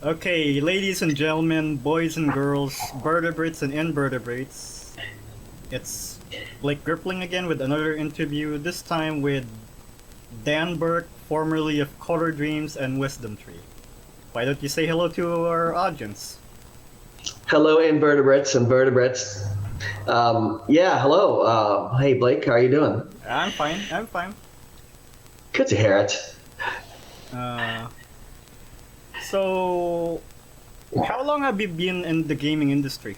Okay, ladies and gentlemen, boys and girls, vertebrates and invertebrates, it's Blake Grippling again with another interview, this time with Dan Burke, formerly of Color Dreams and Wisdom Tree. Why don't you say hello to our audience? Hello, invertebrates and vertebrates. Hello. Hey, Blake, how are you doing? I'm fine. Good to hear it. Uh, so, how long have you been in the gaming industry?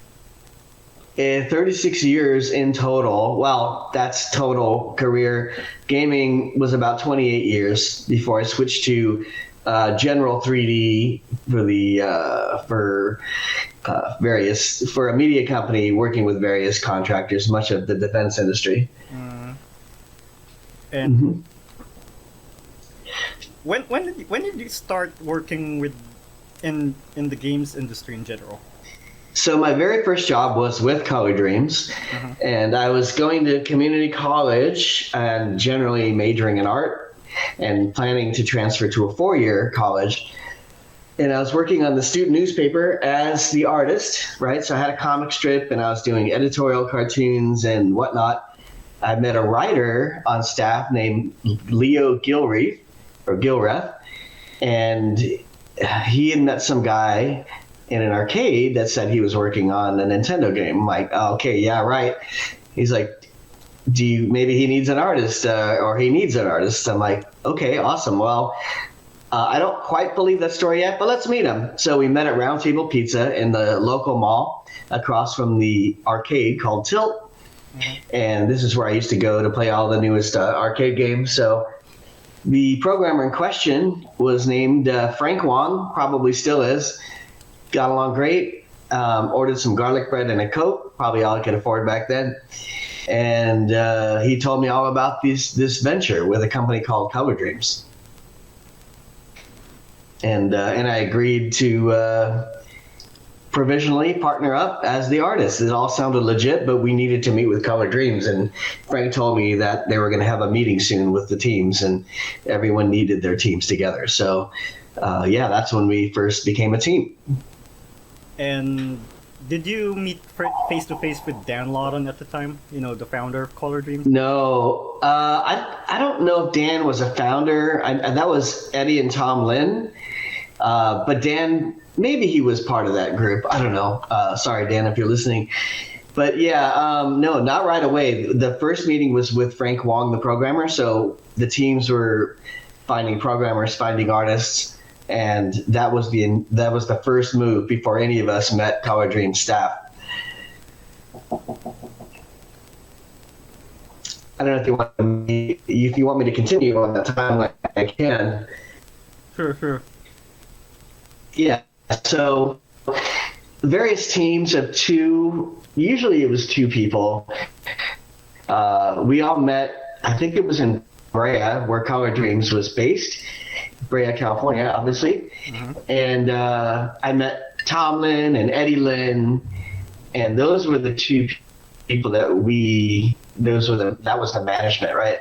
36 years in total. Well, that's total career. Gaming was about 28 years before I switched to general 3D for a media company working with various contractors, much of the defense industry. And Mhm. when did you start working with in the games industry in general? So my very first job was with Color Dreams, and I was going to community college and generally majoring in art and planning to transfer to a 4-year college. And I was working on the student newspaper as the artist, right? So I had a comic strip and I was doing editorial cartoons and whatnot. I met a writer on staff named Leo Gilreath, and he had met some guy in an arcade that said he was working on a Nintendo game. I'm like, oh, okay, yeah, right. He's like, maybe he needs an artist or he needs an artist. I'm like, okay, awesome. Well, I don't quite believe that story yet, but let's meet him. So we met at Round Table Pizza in the local mall across from the arcade called Tilt. And this is where I used to go to play all the newest arcade games. So the programmer in question was named Frank Wong, probably still is. Got along great. Ordered some garlic bread and a Coke, probably all I could afford back then. And he told me all about this venture with a company called Color Dreams. And I agreed to provisionally partner up as the artist. It all sounded legit, but we needed to meet with Color Dreams. And Frank told me that they were going to have a meeting soon with the teams, and everyone needed their teams together. So, that's when we first became a team. And did you meet face to face with Dan Lawton at the time? You know, the founder of Color Dreams? No, I don't know if Dan was a founder. That was Eddie and Tom Lin. But Dan, maybe he was part of that group. I don't know. Sorry, Dan, if you're listening. But no, not right away. The first meeting was with Frank Wong, the programmer. So the teams were finding programmers, finding artists. And that was the first move before any of us met Color Dreams staff. I don't know if you want me to continue on that timeline, I can. Sure. Yeah. So various teams of two. Usually it was two people. We all met. I think it was in Brea, where Color Dreams was based. Brea, California, obviously. And I met Tom Lin and Eddie Lin, and those were the two people that was the management, right?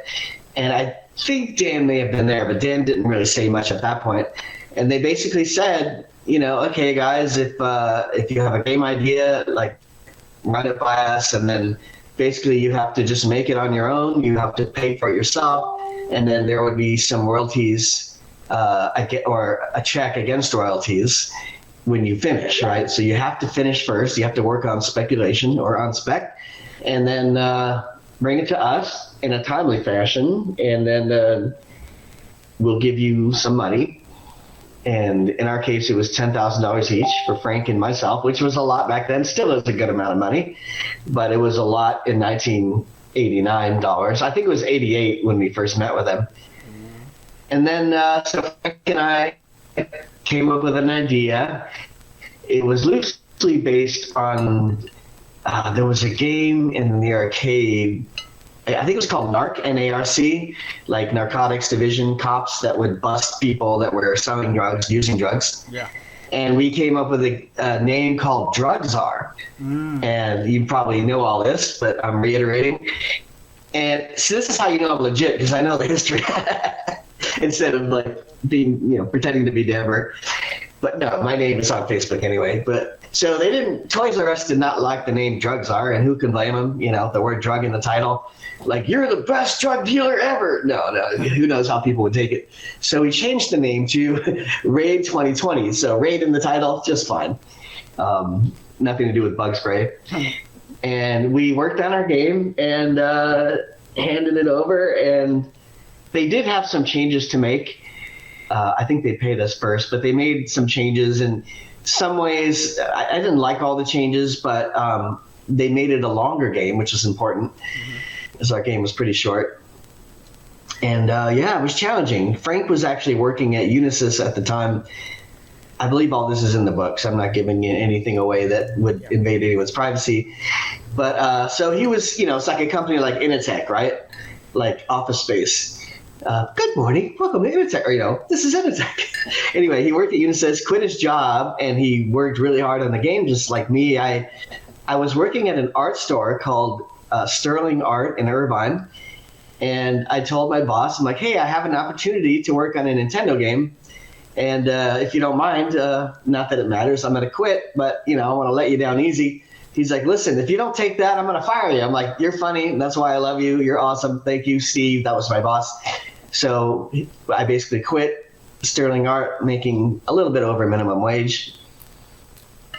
And I think Dan may have been there, but Dan didn't really say much at that point. And they basically said, okay, guys, if you have a game idea, like, run it by us, and then basically you have to just make it on your own. You have to pay for it yourself, and then there would be some royalties. Or a check against royalties when you finish, right? So you have to finish first. You have to work on speculation or on spec, and then bring it to us in a timely fashion, and then we'll give you some money. And in our case, it was $10,000 each for Frank and myself, which was a lot back then. Still is a good amount of money, but it was a lot in 1989 I think it was 88 when we first met with him. And then, so Frank and I came up with an idea. It was loosely based on, there was a game in the arcade, I think it was called NARC, N-A-R-C, like Narcotics Division cops that would bust people that were selling drugs, using drugs. Yeah. And we came up with a name called Drug Czar. And you probably know all this, but I'm reiterating. And so this is how you know I'm legit, because I know the history. Instead of like being, pretending to be Dan Burke. But no, my name is on Facebook anyway. But so they didn't. Toys R Us did not like the name Drug Czar, and who can blame them? You know, the word drug in the title. Like, you're the best drug dealer ever. No, who knows how people would take it. So we changed the name to Raid 2020. So Raid in the title, just fine. Nothing to do with bug spray. And we worked on our game and handed it over. And they did have some changes to make. I think they paid us first, but they made some changes. In some ways, I didn't like all the changes, but they made it a longer game, which was important, because our game was pretty short. And yeah, it was challenging. Frank was actually working at Unisys at the time. I believe all this is in the books. I'm not giving anything away that would invade anyone's privacy. But so he was, you know, it's like a company like Initech, right? Like Office Space. Good morning, welcome to Initech. Or, you know, this is Initech. Anyway, he worked at Unisys, quit his job, and he worked really hard on the game, just like me. I was working at an art store called Sterling Art in Irvine, and I told my boss, I'm like, hey, I have an opportunity to work on a Nintendo game, and if you don't mind, not that it matters, I'm going to quit, but, you know, I want to let you down easy. He's like, listen, if you don't take that, I'm going to fire you. I'm like, you're funny, and that's why I love you. You're awesome. Thank you, Steve. That was my boss. So I basically quit Sterling Art, making a little bit over minimum wage,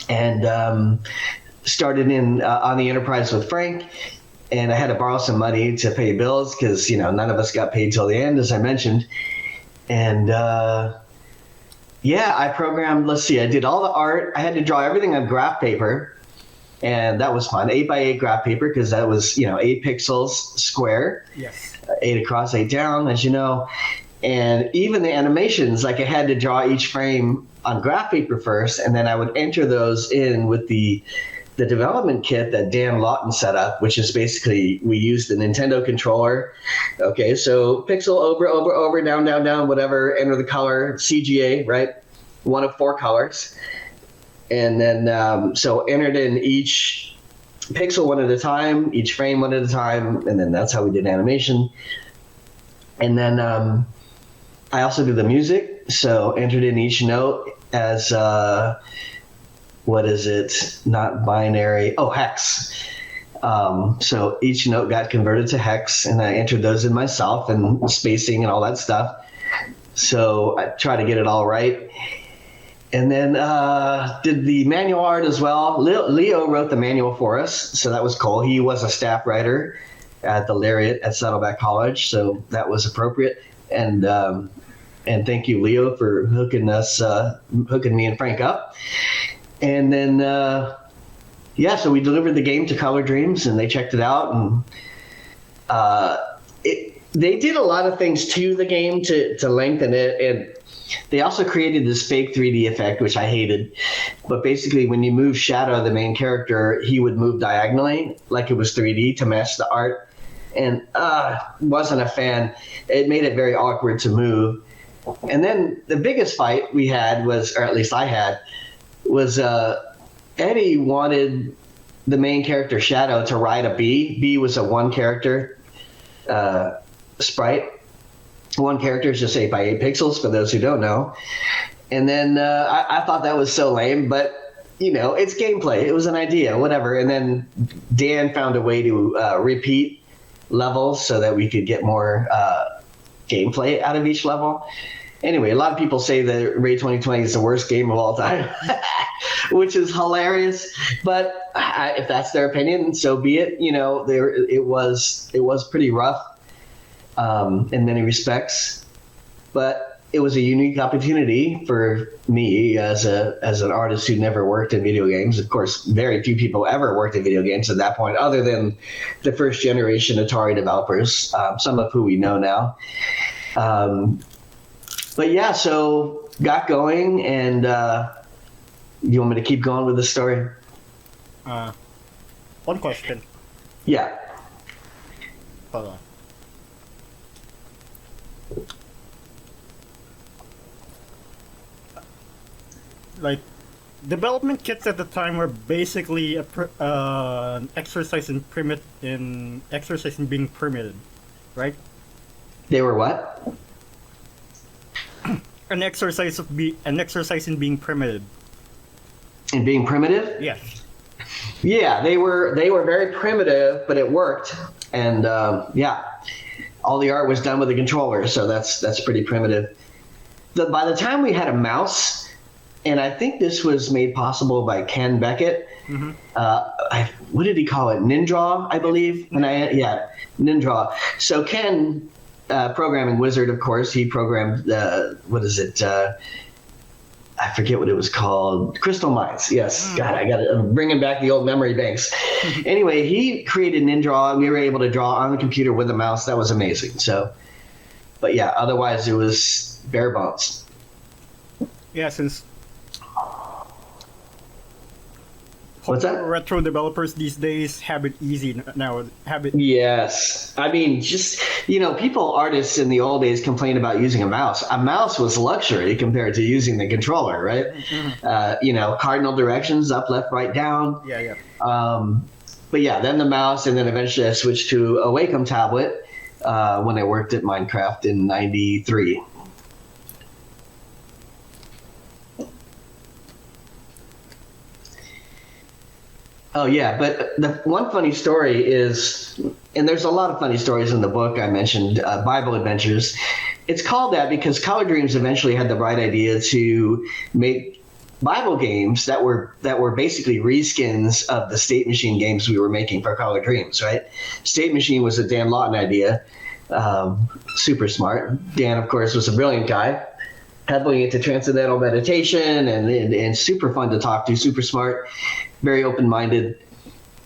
and started in on the Enterprise with Frank. And I had to borrow some money to pay bills because, you know, none of us got paid till the end, as I mentioned. And yeah, I programmed, let's see, I did all the art. I had to draw everything on graph paper. And that was fun, 8x8 graph paper, because that was, you know, 8 pixels square. Yes. 8 across, 8 down, as you know. And even the animations, like I had to draw each frame on graph paper first, and then I would enter those in with the development kit that Dan Lawton set up, which is basically, we used the Nintendo controller. Okay, so pixel over, down, whatever, enter the color, CGA, right? 1 of 4 colors. And then, so entered in each pixel one at a time, each frame one at a time, and then that's how we did animation. And then I also did the music, so entered in each note as, what is it, not binary, hex. So each note got converted to hex, and I entered those in myself, and spacing and all that stuff. So I tried to get it all right. And then did the manual art as well. Leo wrote the manual for us, so that was cool. He was a staff writer at the Lariat at Saddleback College, so that was appropriate. And thank you, Leo, for hooking me and Frank up. And then yeah, so we delivered the game to Color Dreams, and they checked it out, and they did a lot of things to the game to lengthen it, and they also created this fake 3D effect, which I hated. But basically, when you move Shadow, the main character, he would move diagonally like it was 3D to match the art. And wasn't a fan. It made it very awkward to move. And then the biggest fight we had was, or at least I had, was Eddie wanted the main character, Shadow, to ride a bee. Bee was a one-character sprite. One character is just 8x8 pixels, for those who don't know. And then I thought that was so lame, but, you know, it's gameplay. It was an idea, whatever. And then Dan found a way to repeat levels so that we could get more gameplay out of each level. Anyway, a lot of people say that Raid 2020 is the worst game of all time, which is hilarious. But if that's their opinion, so be it. You know, it was pretty rough. In many respects, but it was a unique opportunity for me as an artist who never worked in video games. Of course, very few people ever worked in video games at that point, other than the first generation Atari developers, some of who we know now. But yeah, so got going, and you want me to keep going with the story? One question. Yeah. Hold on. Like, development kits at the time were basically an exercise in being permitted, right? They were what? an exercise in being primitive. In being primitive? Yes. Yeah, they were very primitive, but it worked. And yeah, all the art was done with a controller, so that's pretty primitive. By the time we had a mouse, and I think this was made possible by Ken Beckett. Mm-hmm. What did he call it? Nindraw, I believe. And Nindraw. So Ken, programming wizard, of course, he programmed I forget what it was called. Crystal Mines. Yes. God, I'm bringing back the old memory banks. Anyway, he created Nindraw, and we were able to draw on the computer with a mouse. That was amazing. So, but yeah, otherwise it was bare bones. Yeah, since What's that? retro developers these days have it easy now. Yes. I mean, just, artists in the old days complained about using a mouse. A mouse was luxury compared to using the controller, right? Mm-hmm. Cardinal directions, up, left, right, down. Yeah. But yeah, then the mouse, and then eventually I switched to a Wacom tablet when I worked at Minecraft in '93. Oh yeah, but the one funny story is, and there's a lot of funny stories in the book I mentioned, Bible Adventures. It's called that because Color Dreams eventually had the bright idea to make Bible games that were basically reskins of the State Machine games we were making for Color Dreams, right? State Machine was a Dan Lawton idea, super smart. Dan, of course, was a brilliant guy, heavily into transcendental meditation and super fun to talk to, super smart. Very open-minded,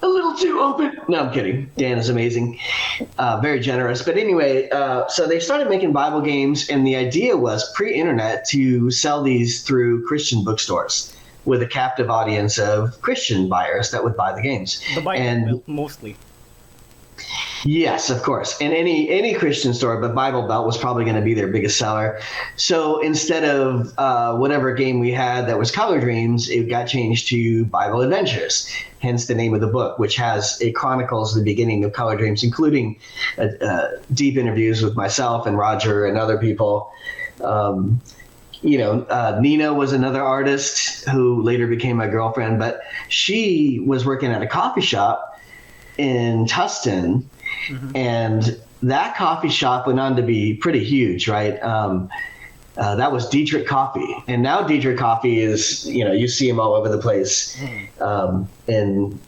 a little too open. No, I'm kidding. Dan is amazing, very generous. But anyway, so they started making Bible games, and the idea was pre-internet to sell these through Christian bookstores with a captive audience of Christian buyers that would buy the games. The Bible mostly. Yes, of course. And any Christian store, but Bible Belt was probably going to be their biggest seller. So instead of whatever game we had that was Color Dreams, it got changed to Bible Adventures, hence the name of the book, which it chronicles the beginning of Color Dreams, including deep interviews with myself and Roger and other people. Nina was another artist who later became my girlfriend, but she was working at a coffee shop in Tustin. Mm-hmm. And that coffee shop went on to be pretty huge, right? That was Dietrich Coffee. And now Dietrich Coffee is, you see them all over the place. And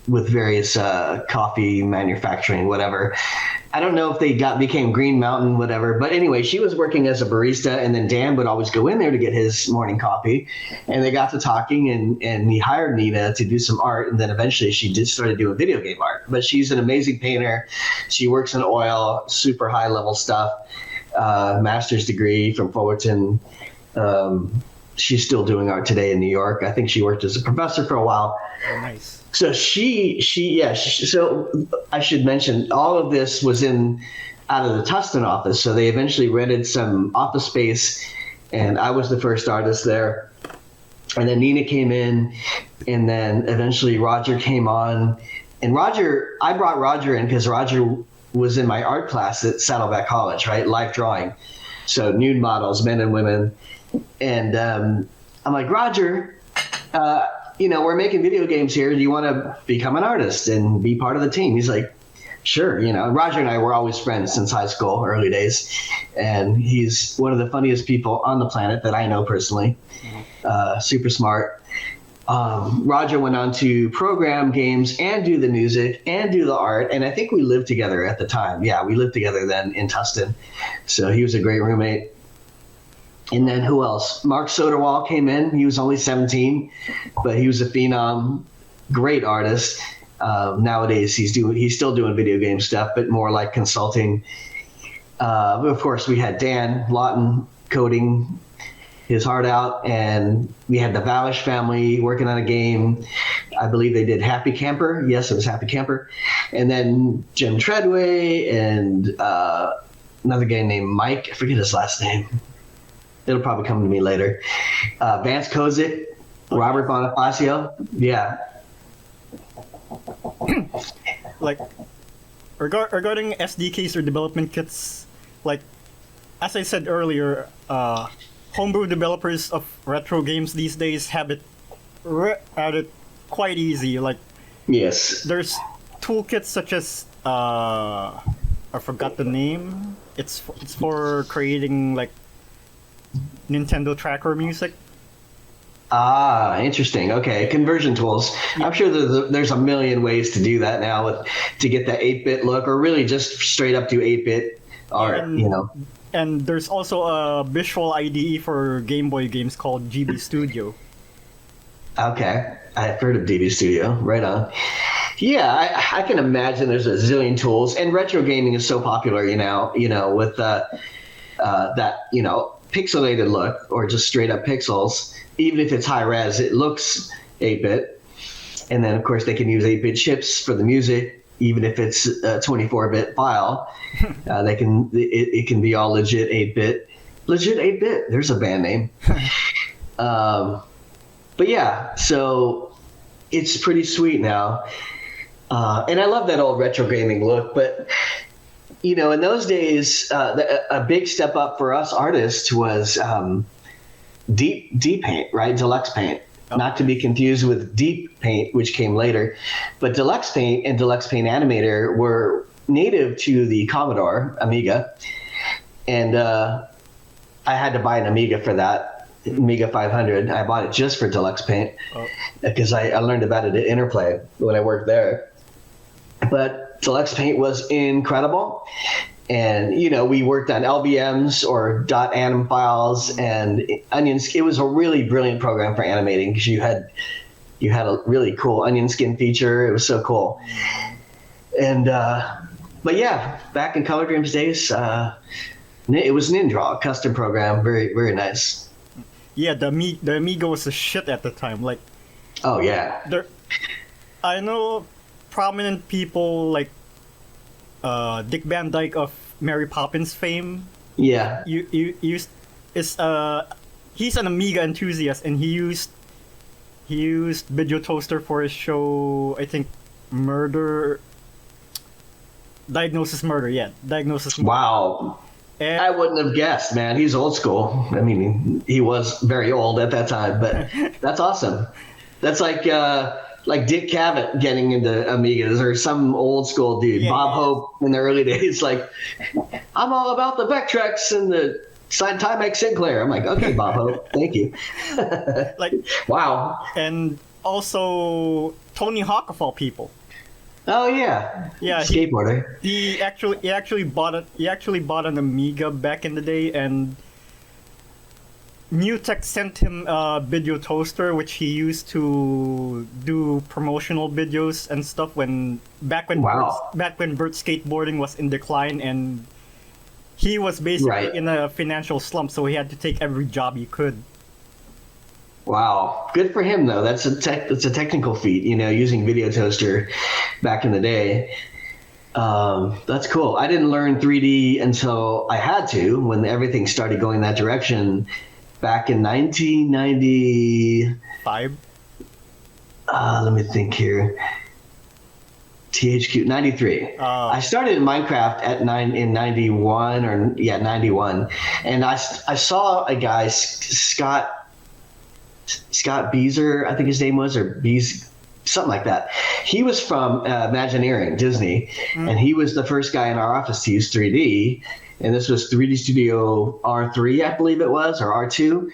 with various coffee manufacturing, whatever. I don't know if they became Green Mountain, whatever. But anyway, she was working as a barista, and then Dan would always go in there to get his morning coffee. And they got to talking, and he hired Nina to do some art. And then eventually she started doing video game art. But she's an amazing painter. She works in oil, super high level stuff, master's degree from Fullerton. She's still doing art today in New York. I think she worked as a professor for a while. Oh, nice. So so I should mention all of this was out of the Tustin office. So they eventually rented some office space, and I was the first artist there. And then Nina came in, and then eventually Roger came on. And I brought Roger in because Roger was in my art class at Saddleback College, right? Life drawing. So nude models, men and women. And I'm like, Roger, we're making video games here. Do you want to become an artist and be part of the team? He's like, sure. Roger and I were always friends since high school, early days. And he's one of the funniest people on the planet that I know personally. Super smart. Roger went on to program games and do the music and do the art. And I think we lived together at the time. Yeah, we lived together then in Tustin. So he was a great roommate. And then who else? Mark Soderwall came in. He was only 17, but he was a phenom, great artist. Nowadays, he's still doing video game stuff, but more like consulting. Of course, we had Dan Lawton coding his heart out, and we had the Valish family working on a game. I believe they did Happy Camper. Yes, it was Happy Camper. And then Jim Treadway and another guy named Mike. I forget his last name. It'll probably come to me later. Vance Kozik, Robert Bonifacio. Yeah. Like, regarding SDKs or development kits, like, as I said earlier, homebrew developers of retro games these days have it at it quite easy. Like Yes. there's toolkits such as I forgot the name. It's for creating like Nintendo tracker music. Ah, interesting. Okay, conversion tools. I'm sure there's a million ways to do that now to get that 8-bit look, or really just straight up do 8-bit art. And, and there's also a visual IDE for Game Boy games called GB Studio. Okay, I've heard of DB Studio. Right on. Yeah, I can imagine there's a zillion tools, and retro gaming is so popular, with that, pixelated look or just straight up pixels. Even if it's high res, it looks 8-bit. And then, of course, they can use 8-bit chips for the music, even if it's a 24-bit file. It can be all legit 8-bit. Legit 8-bit. There's a band name. But yeah, so it's pretty sweet now. And I love that old retro gaming look. But, in those days, a big step up for us artists was Deep Paint, right? Deluxe Paint. Oh. Not to be confused with Deep Paint, which came later. But Deluxe Paint and Deluxe Paint Animator were native to the Commodore Amiga. And I had to buy an Amiga for that, Amiga 500. I bought it just for Deluxe Paint because I learned about it at Interplay when I worked there. But Deluxe Paint was incredible. And, we worked on LBMs or .anim files and Onion. It was a really brilliant program for animating because you had a really cool Onion Skin feature. It was so cool. And, but yeah, back in Color Dreams days, it was Nindraw, a custom program. Very, very nice. Yeah, the Amiga was a shit at the time. Like, oh, yeah. I know prominent people like Dick Van Dyke of Mary Poppins fame. Yeah. He's an Amiga enthusiast, and he used Video Toaster for his show. I think Diagnosis Murder. Yeah, Diagnosis Murder. Wow. And I wouldn't have guessed, man. He's old school. I mean, he was very old at that time, but that's awesome. That's like Dick Cavett getting into Amigas or some old school dude. Yeah, Bob Hope in the early days, like, I'm all about the Vectrex and the Timex Sinclair. I'm like, okay, Bob Hope, thank you. like, wow. and also Tony Hawk of all people. Oh yeah. Yeah, skateboarder. He actually bought it. He actually bought an Amiga back in the day, and Newtek sent him a video toaster, which he used to do promotional videos and stuff back when Bert skateboarding was in decline, and he was basically in a financial slump, so he had to take every job he could. Wow, good for him though. That's a technical feat, using video toaster back in the day. That's cool. I didn't learn 3D until I had to when everything started going that direction. Back in 1995. Let me think here. THQ 93. I started in Minecraft in 91 or 91, and I saw a guy, Scott Beezer, I think his name was, or Bees, something like that. He was from Imagineering, Disney, and he was the first guy in our office to use 3D. And this was 3D Studio R3, I believe it was, or R2.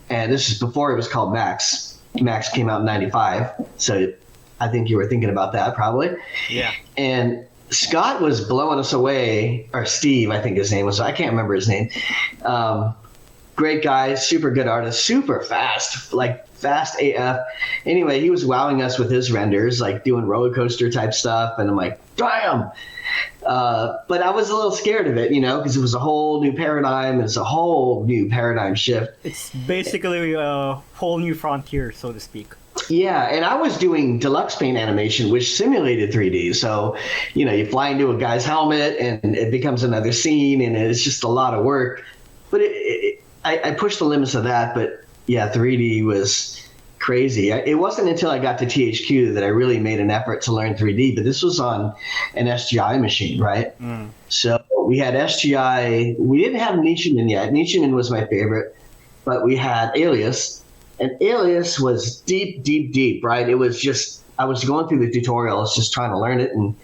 And this is before it was called Max. Max came out in 95. So I think you were thinking about that probably. Yeah. And Scott was blowing us away, or Steve, I think his name was. I can't remember his name. Great guy, super good artist, super fast, like fast AF. Anyway, he was wowing us with his renders, like doing roller coaster type stuff. And I'm like, damn. But I was a little scared of it, because it was a whole new paradigm. It's a whole new paradigm shift. It's basically a whole new frontier, so to speak. Yeah, and I was doing Deluxe Paint animation, which simulated 3D. So, you fly into a guy's helmet, and it becomes another scene, and it's just a lot of work. But I pushed the limits of that. But yeah, 3D was crazy. It wasn't until I got to THQ that I really made an effort to learn 3D, but this was on an SGI machine, right? So we had SGI. We didn't have Nichimen yet. Nichimen was my favorite, but we had Alias, and Alias was deep, deep, deep, right? It was just, I was going through the tutorials, just trying to learn it, and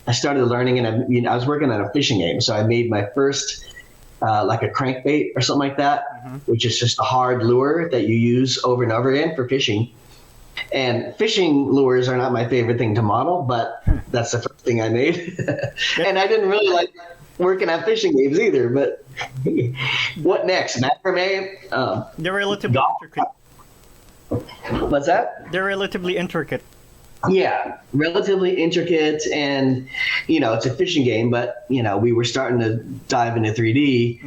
I started learning, and I was working on a fishing game, so I made my first like a crankbait or something like that, which is just a hard lure that you use over and over again for fishing. And fishing lures are not my favorite thing to model, but that's the first thing I made. And I didn't really like working on fishing games either, but what next? Macrame? They're relatively intricate. What's that? They're relatively intricate. Yeah, relatively intricate, and it's a fishing game, but we were starting to dive into 3D.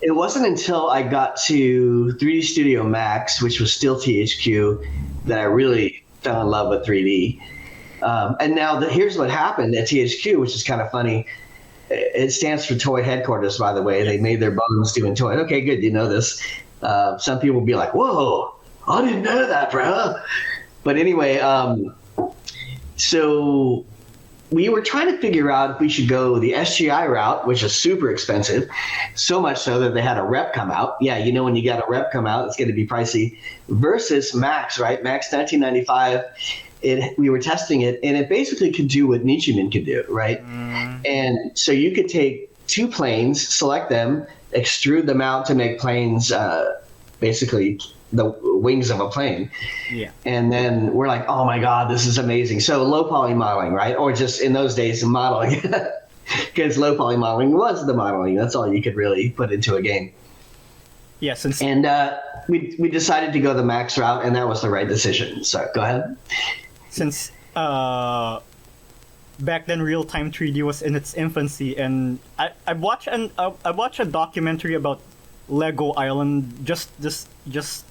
It wasn't until I got to 3D Studio Max, which was still THQ, that I really fell in love with 3D. And now here's what happened at THQ, which is kind of funny. It stands for Toy Headquarters, by the way. They made their bones doing toy. Okay, good, you know this. Some people will be like, "Whoa, I didn't know that, bro." But anyway, so we were trying to figure out if we should go the SGI route, which is super expensive, so much so that they had a rep come out. Yeah, when you got a rep come out, it's going to be pricey, versus Max, right? Max 1995. We were testing it, and it basically could do what Nichimen could do, right? And so you could take two planes, select them, extrude them out to make planes, basically the wings of a plane. Yeah. And then we're like, oh my God, this is amazing. So low poly modeling, right? Or just in those days, modeling. Because low poly modeling was the modeling. That's all you could really put into a game. Yes. And we decided to go the Max route, and that was the right decision. So go ahead. Since back then real-time 3D was in its infancy, and I watched a documentary about Lego Island just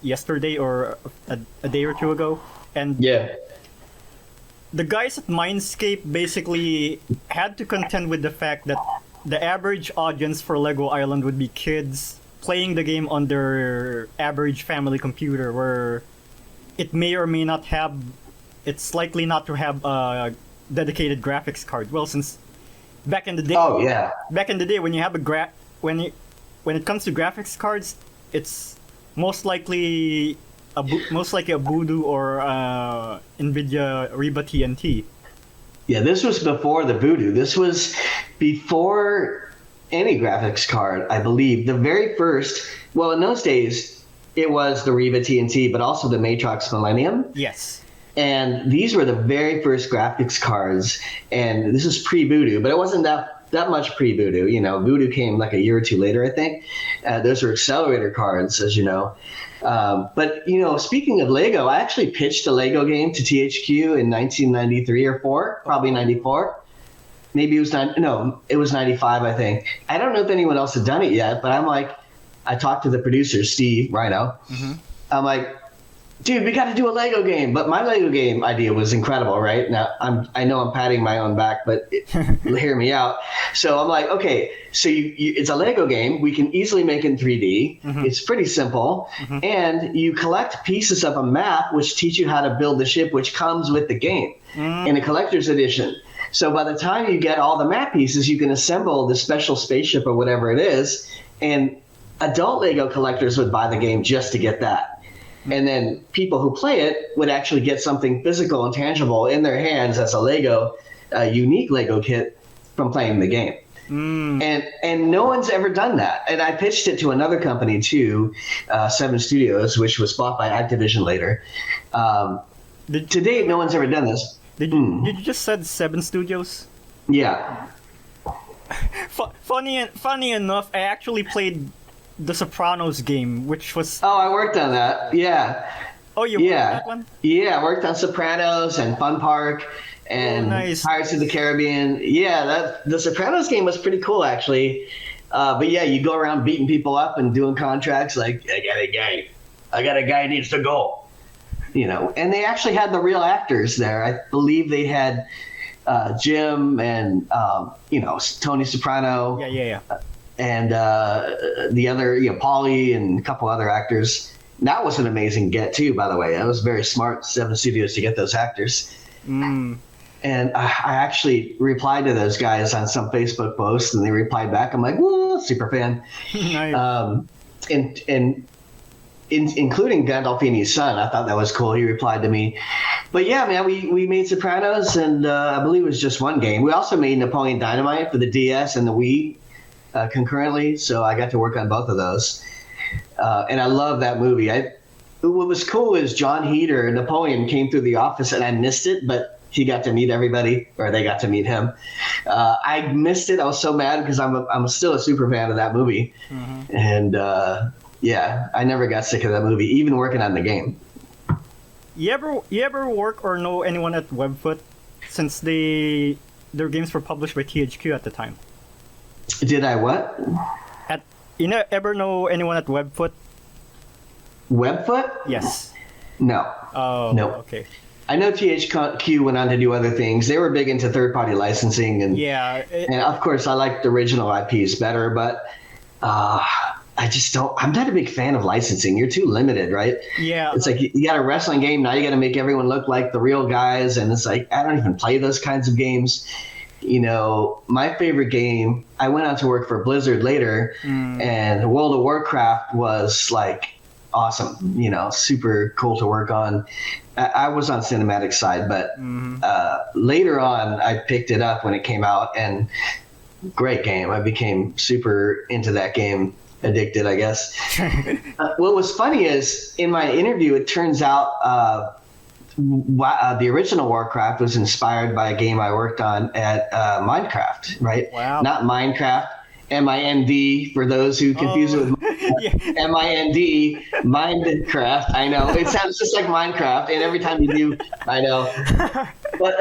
yesterday or a day or two ago, and the guys at Mindscape basically had to contend with the fact that the average audience for Lego Island would be kids playing the game on their average family computer, where it may or may not have, it's likely not to have a dedicated graphics card. Well, since back in the day, when you have when it comes to graphics cards, it's most likely a Voodoo or NVIDIA Reba TNT. Yeah, this was before the Voodoo. This was before any graphics card, I believe. The very first, well, in those days, it was the Reba TNT, but also the Matrox Millennium. Yes. And these were the very first graphics cards, and this is pre-Voodoo, but it wasn't that much pre-Voodoo. Voodoo came like a year or two later, I think. Those were accelerator cards, as you know. But speaking of Lego, I actually pitched a Lego game to THQ in 1993 or 4, probably 94. Maybe it was it was 95, I think. I don't know if anyone else had done it yet, but I talked to the producer, Steve Rhino. I'm like, dude, we got to do a Lego game. But my Lego game idea was incredible, right? Now, I know I'm patting my own back, but hear me out. So I'm like, okay, so it's a Lego game. We can easily make it in 3D. It's pretty simple. And you collect pieces of a map, which teach you how to build the ship, which comes with the game in a collector's edition. So by the time you get all the map pieces, you can assemble the special spaceship or whatever it is. And adult Lego collectors would buy the game just to get that. And then people who play it would actually get something physical and tangible in their hands as a unique Lego kit from playing the game. And no one's ever done that. And I pitched it to another company too, 7 Studios, which was bought by Activision later. To date, no one's ever done this. Did you just said 7 Studios? Yeah. Funny enough, I actually played the Sopranos game, which was... Oh, I worked on that. Yeah. Oh, you worked on that one? Yeah, I worked on Sopranos and Fun Park and Pirates of the Caribbean. Yeah, the Sopranos game was pretty cool, actually. But yeah, you go around beating people up and doing contracts like, I got a guy who needs to go. And they actually had the real actors there. I believe they had Jim and, Tony Soprano. Yeah. And the other, Paulie and a couple other actors. That was an amazing get too, by the way. That was very smart, Seven Studios, to get those actors. And I actually replied to those guys on some Facebook posts, and they replied back. I'm like, woo, super fan. Nice. And including Gandolfini's son. I thought that was cool. He replied to me. But yeah, man, we made Sopranos, and I believe it was just one game. We also made Napoleon Dynamite for the DS and the Wii concurrently, so I got to work on both of those. And I love that movie. What was cool is John Heater, Napoleon, came through the office, and I missed it, but he got to meet everybody, or they got to meet him. I missed it. I was so mad because I'm still a super fan of that movie. And yeah, I never got sick of that movie, even working on the game. You ever work or know anyone at Webfoot, since their games were published by THQ at the time? Did I what? Ever know anyone at Webfoot? Webfoot? Yes. No. Oh, no. Okay. I know THQ went on to do other things. They were big into third-party licensing, and and of course, I liked original IPs better. But I just don't. I'm not a big fan of licensing. You're too limited, right? Yeah. It's like you got a wrestling game, now you got to make everyone look like the real guys, and it's like I don't even play those kinds of games. You know, my favorite game. I went on to work for Blizzard later, and World of Warcraft was like awesome. You know, super cool to work on. I was on cinematic side, but later on I picked it up when it came out, and great game. I became super into that game, addicted, I guess. What was funny is in my interview, it turns out the original Warcraft was inspired by a game I worked on at Minecraft, right? Wow. Not Minecraft. MIND for those who confuse it with MIND, Minecraft. I know it sounds just like Minecraft, and every time you do, I know. But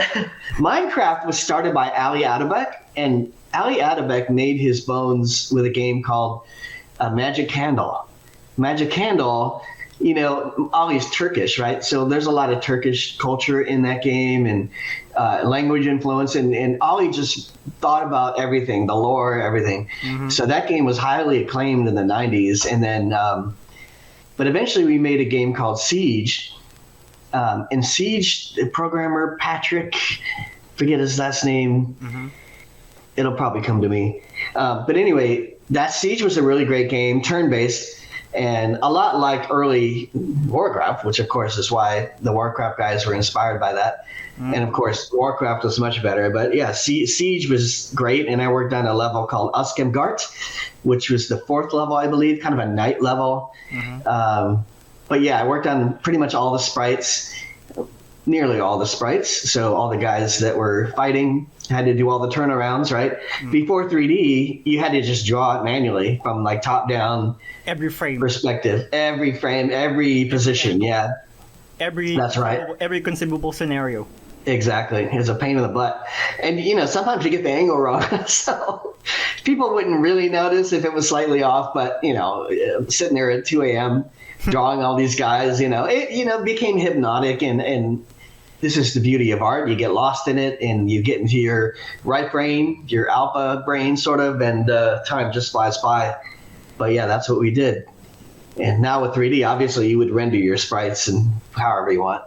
Minecraft was started by Ali Adabek, and Ali Adabek made his bones with a game called Magic Candle. Magic Candle, you know, Ali's Turkish, right? So there's a lot of Turkish culture in that game, and language influence, and Ali just thought about everything, the lore, everything. So that game was highly acclaimed in the 90s, and then but eventually we made a game called Siege, and Siege, the programmer Patrick, forget his last name, it'll probably come to me, but anyway, that Siege was a really great game, turn-based, and a lot like early Warcraft, which of course is why the Warcraft guys were inspired by that. And of course, Warcraft was much better. But yeah, Siege was great. And I worked on a level called Uskemgart, which was the 4th level, I believe, kind of a night level. But yeah, I worked on pretty much all the sprites, nearly all the sprites. So all the guys that were fighting had to do all the turnarounds, right? Before 3D, you had to just draw it manually from like top down. Every frame. Perspective. Every frame, every position, yeah. That's right. Every conceivable scenario. Exactly. It's a pain in the butt. And, you know, sometimes you get the angle wrong. So people wouldn't really notice if it was slightly off. But, you know, sitting there at 2 a.m. drawing all these guys, it became hypnotic. And this is the beauty of art. You get lost in it and you get into your right brain, your alpha brain sort of, and time just flies by. But, yeah, that's what we did. And now with 3D, obviously, you would render your sprites and however you want.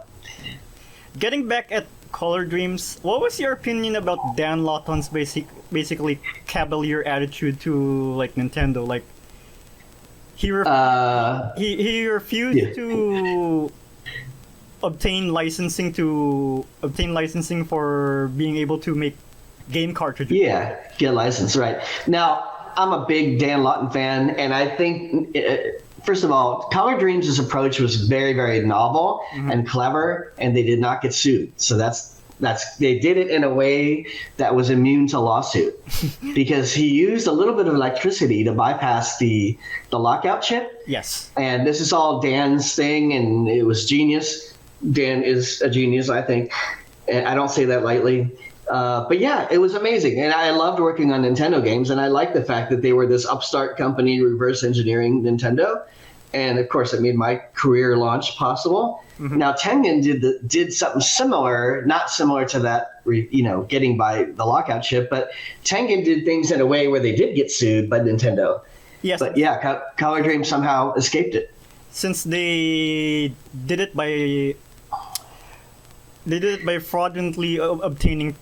Getting back at Color Dreams, what was your opinion about Dan Lawton's basically cavalier attitude to like Nintendo? Like he refused to obtain licensing for being able to make game cartridges. Yeah, get licensed, right. Now, I'm a big Dan Lawton fan, and I think first of all, Color Dreams' approach was very, very novel and clever, and they did not get sued. So that's they did it in a way that was immune to lawsuit because he used a little bit of electricity to bypass the lockout chip. Yes. And this is all Dan's thing, and it was genius. Dan is a genius, I think. And I don't say that lightly. But yeah, it was amazing. And I loved working on Nintendo games, and I liked the fact that they were this upstart company reverse engineering Nintendo. And of course, it made my career launch possible. Now, Tengen did something similar, not similar to that, getting by the lockout chip, but Tengen did things in a way where they did get sued by Nintendo. Yes. But yeah, Color Dreams somehow escaped it. since they did it by fraudulently obtaining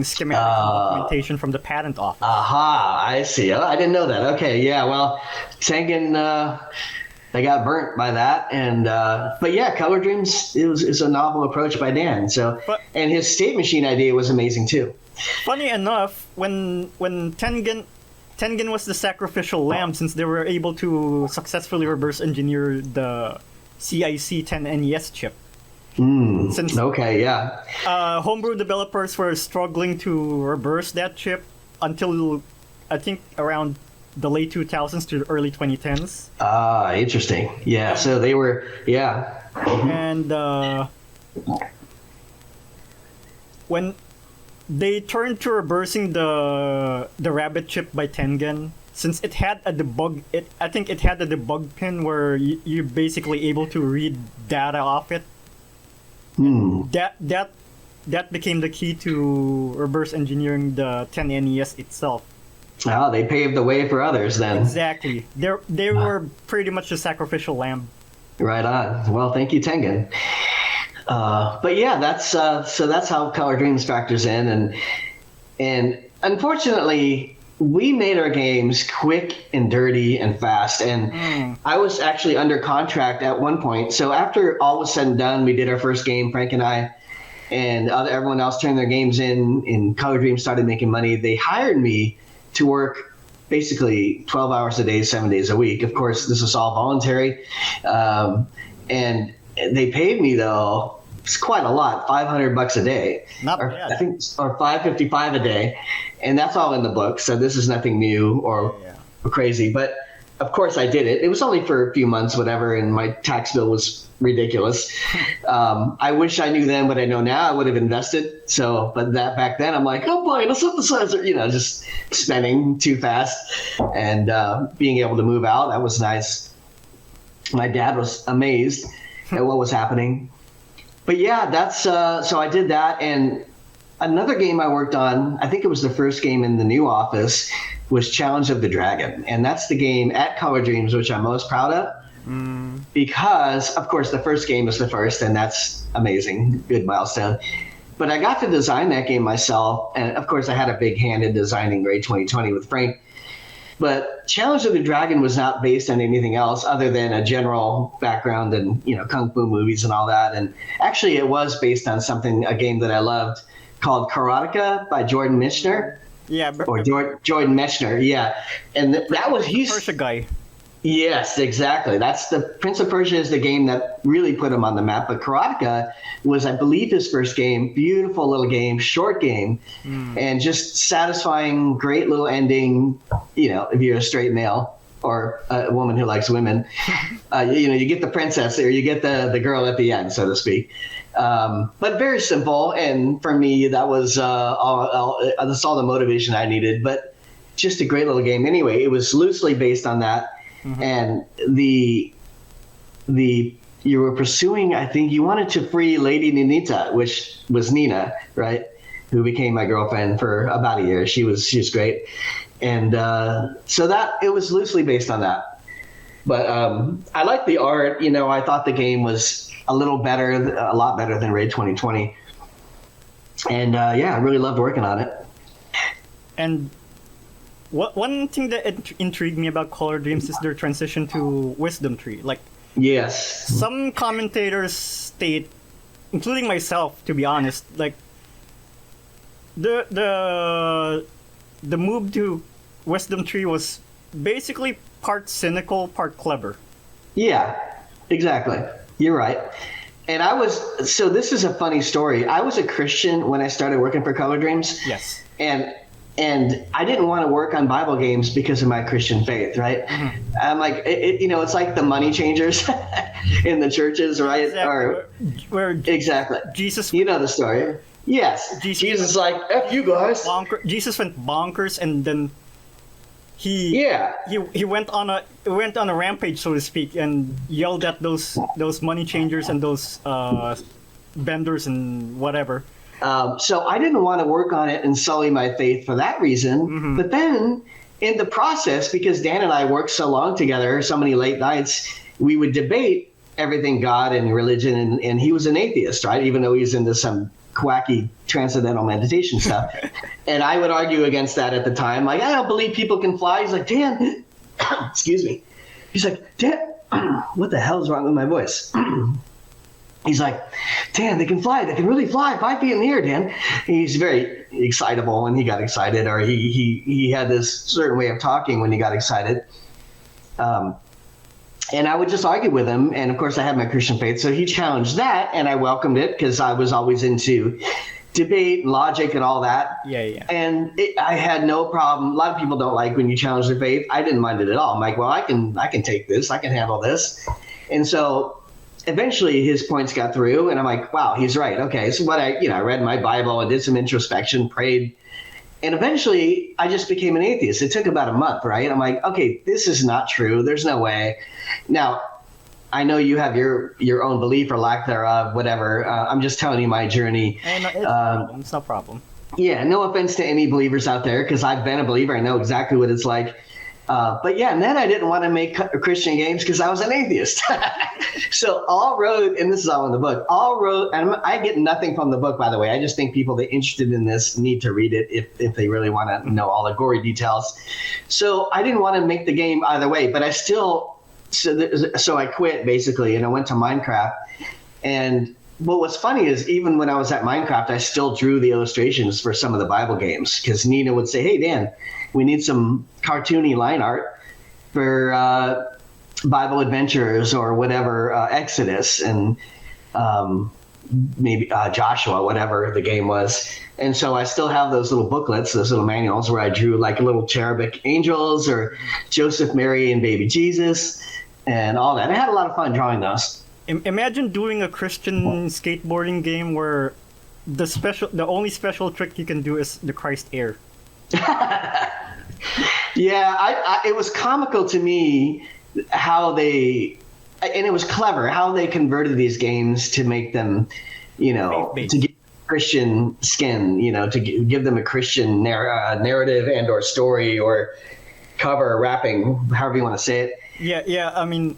schematic documentation from the patent office. Aha, I see. Oh, I didn't know that. Okay, yeah. Well, Tengen, they got burnt by that, and but yeah, Color Dreams is a novel approach by Dan. So, and his state machine idea was amazing too. Funny enough, when Tengen was the sacrificial lamb, since they were able to successfully reverse engineer the CIC 10 NES chip. Since Okay, yeah. homebrew developers were struggling to reverse that chip until I think around the late 2000s to early 2010s. Ah, interesting. Yeah, so they were, yeah. And when they turned to reversing the rabbit chip by Tengen, since it had a debug, I think it had a debug pin where you're basically able to read data off it. That became the key to reverse engineering the 10 NES itself. Oh, they paved the way for others then. Exactly. They were pretty much the sacrificial lamb. Right on. Well, thank you, Tengen. But yeah, that's so that's how Color Dreams factors in, and unfortunately, we made our games quick and dirty and fast. And I was actually under contract at one point. So after all was said and done, we did our first game, Frank and I, and everyone else turned their games in, and Color Dreams started making money. They hired me to work basically 12 hours a day, 7 days a week. Of course, this was all voluntary. And they paid me, though, it's quite a lot, $500 a day. Not bad. I think, or $555 a day. And that's all in the book, so this is nothing new or crazy. But of course, I did it. It was only for a few months, whatever, and my tax bill was ridiculous. I wish I knew then what I know now. I would have invested. So, but that back then, I'm like, oh boy, a synthesizer, just spending too fast, and being able to move out. That was nice. My dad was amazed at what was happening. But yeah, that's so I did that, and another game I worked on, I think it was the first game in the new office, was Challenge of the Dragon. And that's the game at Color Dreams, which I'm most proud of. Because, of course, the first game is the first, and that's amazing. Good milestone. But I got to design that game myself. And, of course, I had a big hand in designing Raid 2020 with Frank. But Challenge of the Dragon was not based on anything else other than a general background in, Kung Fu movies and all that. And actually, it was based on a game that I loved, called Karateka by Jordan Mechner. Yeah, or Jordan Mechner, yeah. And that was Persia guy. Yes, exactly. That's the Prince of Persia is the game that really put him on the map. But Karateka was, I believe, his first game. Beautiful little game, short game, and just satisfying, great little ending. If you're a straight male or a woman who likes women, you get the princess or you get the girl at the end, so to speak. But very simple, and for me, that was that's all the motivation I needed. But just a great little game. Anyway, it was loosely based on that, and you were pursuing. I think you wanted to free Lady Ninita, which was Nina, right? Who became my girlfriend for about a year. She was great, and so that it was loosely based on that. But I liked the art. I thought the game was a lot better than Raid 2020. And I really loved working on it. And one thing that intrigued me about Color Dreams is their transition to Wisdom Tree. Like, yes, some commentators state, including myself, to be honest, like the move to Wisdom Tree was basically part cynical, part clever. Yeah, exactly. You're right. And so this is a funny story. I was a Christian when I started working for Color Dreams. Yes. And I didn't want to work on Bible games because of my Christian faith, right? I'm like, it's like the money changers in the churches, right? Exactly. Where exactly. Jesus. You know the story. Yes. Jesus is like, F you guys. Jesus went bonkers, and then he went on a rampage, so to speak, and yelled at those money changers and those vendors and whatever. So I didn't want to work on it and sully my faith for that reason. But then in the process, because Dan and I worked so long together, so many late nights, we would debate everything God and religion, and he was an atheist, right? Even though he's into some quacky transcendental meditation stuff. And I would argue against that at the time. Like, I don't believe people can fly. He's like, Dan, excuse me. He's like, Dan, what the hell is wrong with my voice? He's like, Dan, they can fly. They can really fly 5 feet in the air, Dan. And he's very excitable when he got excited, or he had this certain way of talking when he got excited. And I would just argue with him. And of course, I had my Christian faith. So he challenged that, and I welcomed it because I was always into debate and logic and all that. Yeah. And I had no problem. A lot of people don't like when you challenge their faith. I didn't mind it at all. I'm like, well, I can take this. I can handle this. And so eventually his points got through, and I'm like, wow, he's right. Okay. So I read my Bible and did some introspection, prayed. And eventually I just became an atheist. It took about a month, right? I'm like, okay, this is not true. There's no way. Now, I know you have your own belief or lack thereof, whatever. I'm just telling you my journey. It's no problem. Yeah, no offense to any believers out there, because I've been a believer. I know exactly what it's like. But yeah, and then I didn't want to make Christian games because I was an atheist. So all road, and this is all in the book, and I get nothing from the book, by the way. I just think people that are interested in this need to read it if they really want to know all the gory details. So I didn't want to make the game either way, but I still, so I quit basically, and I went to Minecraft. And what was funny is even when I was at Minecraft, I still drew the illustrations for some of the Bible games, because Nina would say, hey, Dan, we need some cartoony line art for Bible Adventures or whatever, Exodus, and maybe Joshua, whatever the game was. And so I still have those little booklets, those little manuals where I drew like little cherubic angels or Joseph, Mary, and baby Jesus and all that. I had a lot of fun drawing those. Imagine doing a Christian skateboarding game where the only special trick you can do is the Christ air. Yeah, it was comical to me how and it was clever how they converted these games to make them, to give Christian skin, to give them a Christian narrative and or story or cover or wrapping, however you want to say it. Yeah. I mean,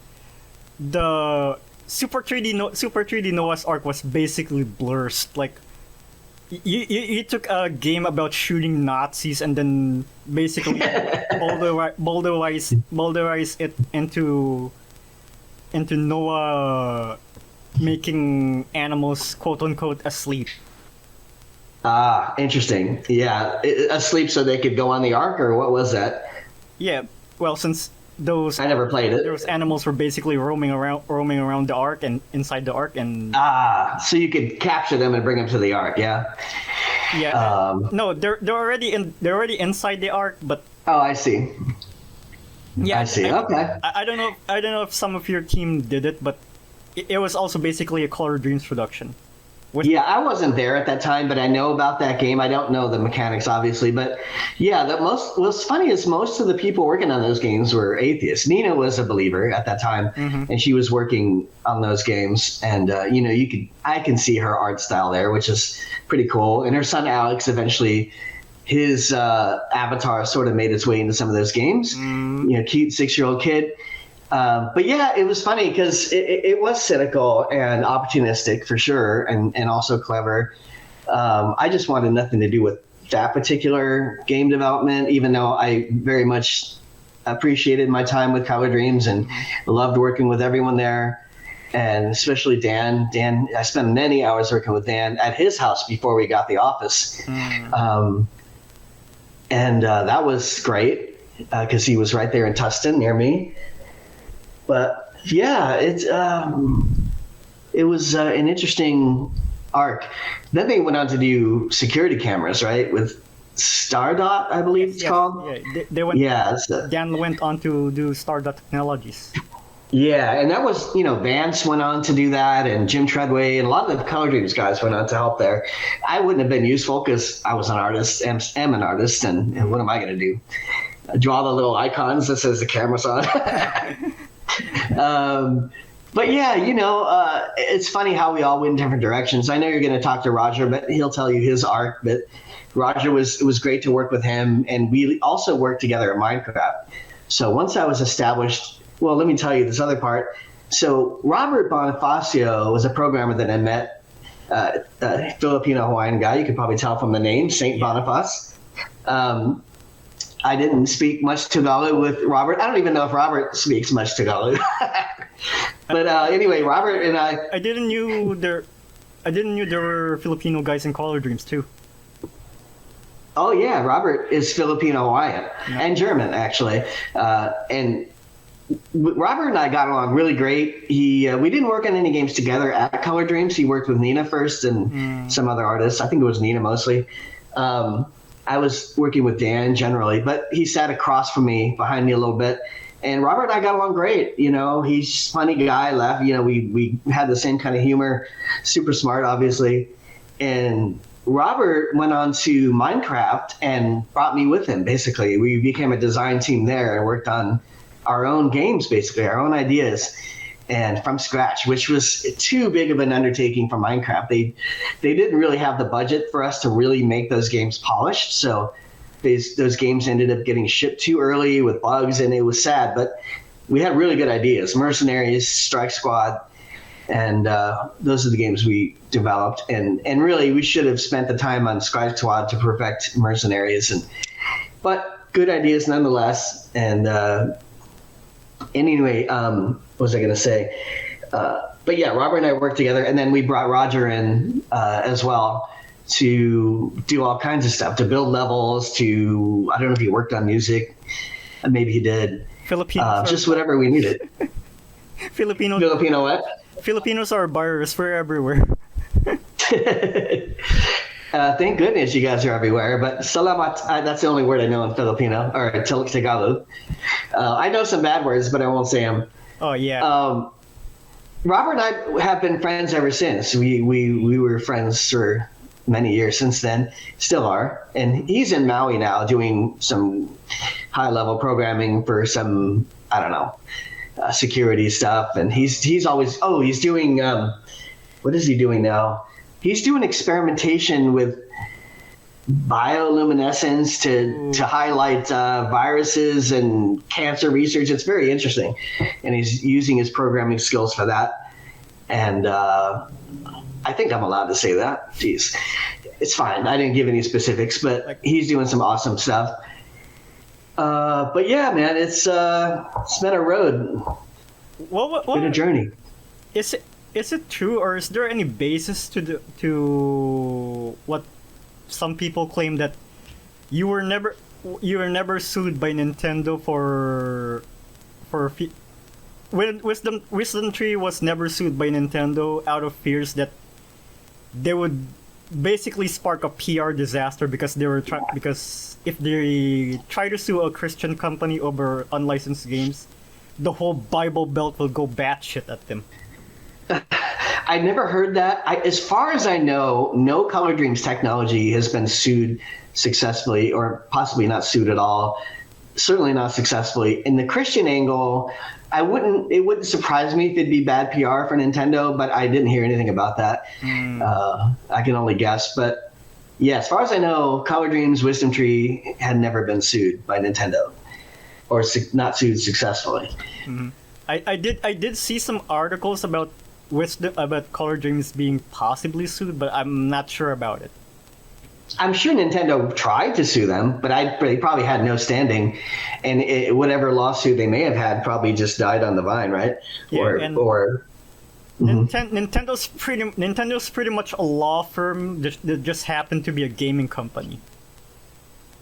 the Super 3D Noah's Ark was basically blurs. Like, you took a game about shooting Nazis and then basically boulderize it into Noah making animals quote unquote asleep. Ah, interesting. Yeah, asleep so they could go on the ark, or what was that? Yeah, well, since I never played it. Those animals were basically roaming around the ark and inside the ark, and so you could capture them and bring them to the ark. Yeah. Yeah. No, they're already inside the ark, but. Oh, I see. Yeah, I see. Okay. I don't know if some of your team did it, but it was also basically a Color Dreams production. Yeah, I wasn't there at that time, but I know about that game. I don't know the mechanics, obviously, but yeah, what's funny is most of the people working on those games were atheists. Nina was a believer at that time, and she was working on those games, and I can see her art style there, which is pretty cool. And her son Alex, eventually, his avatar sort of made its way into some of those games. Cute 6-year-old kid. But yeah, it was funny because it was cynical and opportunistic for sure, and also clever. I just wanted nothing to do with that particular game development, even though I very much appreciated my time with Color Dreams and loved working with everyone there, and especially Dan. I spent many hours working with Dan at his house before we got the office. And that was great because he was right there in Tustin near me. But yeah, it was an interesting arc. Then they went on to do security cameras, right? With Stardot, I believe it's called. Yeah, they went. Yeah, Dan went on to do Stardot Technologies. Yeah, and that was, Vance went on to do that, and Jim Treadway, and a lot of the Color Dreams guys went on to help there. I wouldn't have been useful because I was an artist, am an artist, and what am I going to do? Draw the little icons that says the camera's on. But yeah, it's funny how we all went in different directions. I know you're going to talk to Roger, but he'll tell you his arc. But Roger it was great to work with him, and we also worked together at Minecraft. So once I was established well, let me tell you this other part. So Robert Bonifacio was a programmer that I met, Filipino Hawaiian guy. You could probably tell from the name, Saint Boniface. I didn't speak much Tagalog with Robert. I don't even know if Robert speaks much Tagalog. But anyway, Robert and I didn't knew there were Filipino guys in Color Dreams too. Oh yeah, Robert is Filipino Hawaiian and German actually, and Robert and I got along really great. We didn't work on any games together at Color Dreams. He worked with Nina first and some other artists. I think it was Nina mostly. I was working with Dan generally, but he sat across from me, behind me a little bit. And Robert and I got along great. You know, he's a funny guy. Laugh. You know, we had the same kind of humor. Super smart, obviously. And Robert went on to Minecraft and brought me with him. Basically, we became a design team there and worked on our own games, basically our own ideas, and from scratch, which was too big of an undertaking for Minecraft. They didn't really have the budget for us to really make those games polished, so those games ended up getting shipped too early with bugs, and it was sad. But we had really good ideas: Mercenaries, Strike Squad, and those are the games we developed. And really, we should have spent the time on Strike Squad to perfect Mercenaries, but good ideas nonetheless. And anyway, what was I going to say? But yeah, Robert and I worked together, and then we brought Roger in as well to do all kinds of stuff, to build levels, to, I don't know if he worked on music, maybe he did. Just whatever we needed. Filipino what? Filipinos are buyers. We're everywhere. Thank goodness you guys are everywhere, but salamat, that's the only word I know in Filipino, or Tagalog. I know some bad words, but I won't say them. Oh, yeah. Robert and I have been friends ever since. We were friends for many years since then, still are. And he's in Maui now doing some high-level programming for some, I don't know, security stuff. And he's always, he's doing, what is he doing now? He's doing experimentation with bioluminescence to highlight viruses and cancer research. It's very interesting, and he's using his programming skills for that. And I think I'm allowed to say that. Jeez, it's fine. I didn't give any specifics, but he's doing some awesome stuff. But yeah, man, it's been a road. Been a journey. Is it true, or is there any basis to what some people claim, that you were never sued by Nintendo when Wisdom Tree was never sued by Nintendo out of fears that they would basically spark a PR disaster, because because if they try to sue a Christian company over unlicensed games, the whole Bible Belt will go batshit at them. I never heard that. As far as I know, no Color Dreams technology has been sued successfully, or possibly not sued at all. Certainly not successfully. In the Christian angle, it wouldn't surprise me if it'd be bad PR for Nintendo, but I didn't hear anything about that. I can only guess. But yeah, as far as I know, Color Dreams Wisdom Tree had never been sued by Nintendo, or not sued successfully. Mm-hmm. I did see some articles about Color Dreams being possibly sued, but I'm not sure about it. I'm sure Nintendo tried to sue them, but they probably had no standing, and whatever lawsuit they may have had probably just died on the vine, right? Yeah, Nintendo's pretty much a law firm that just happened to be a gaming company.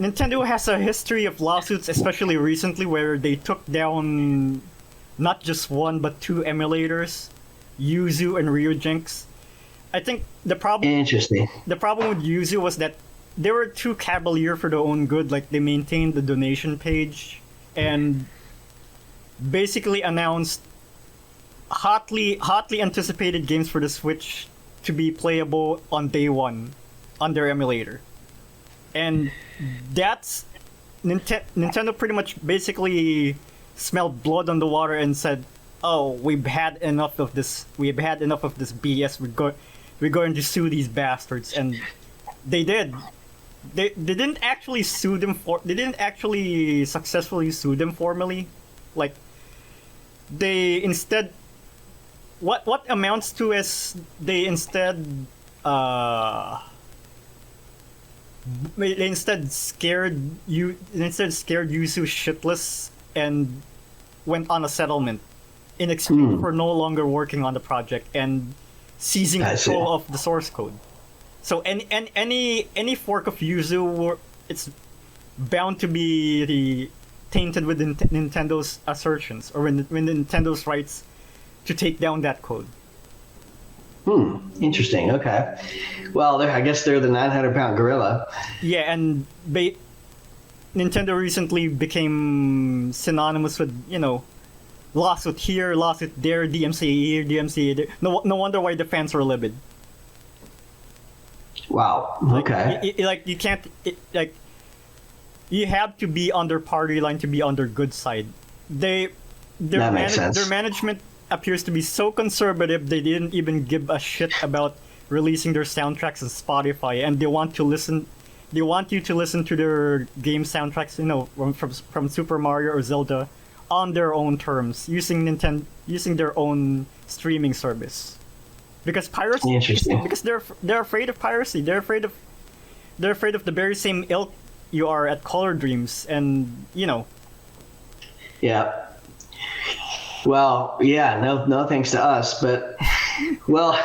Nintendo has a history of lawsuits, especially recently, where they took down not just one but two emulators, Yuzu and Ryujinx. I think the problem with Yuzu was that they were too cavalier for their own good. Like, they maintained the donation page and basically announced hotly anticipated games for the Switch to be playable on day one on their emulator. And that's Nintendo pretty much basically smelled blood on the water and said, "Oh, we've had enough of this. We've had enough of this BS. We're going to sue these bastards." And they did. They didn't actually sue them They didn't actually successfully sue them formally. Like, they instead what amounts to is they uh instead scared Yuzu shitless and went on a settlement in exchange for no longer working on the project and seizing control of the source code. So any fork of Yuzu, it's bound to be tainted with Nintendo's assertions or when Nintendo's rights to take down that code. Interesting. Okay. Well, I guess they're the 900-pound gorilla. Yeah, and Nintendo recently became synonymous with, lawsuit here, lawsuit there, DMCA here, DMCA there. No wonder why the fans were livid. Wow. Okay. You can't. You have to be on their party line to be on their good side. Their management appears to be so conservative they didn't even give a shit about releasing their soundtracks on Spotify, and they want you to listen to their game soundtracks, from Super Mario or Zelda, on their own terms, using their own streaming service. Because piracy. Interesting. Because they're afraid of piracy. They're afraid of the very same ilk you are at Color Dreams, and Yeah. Well, yeah, no thanks to us, but well,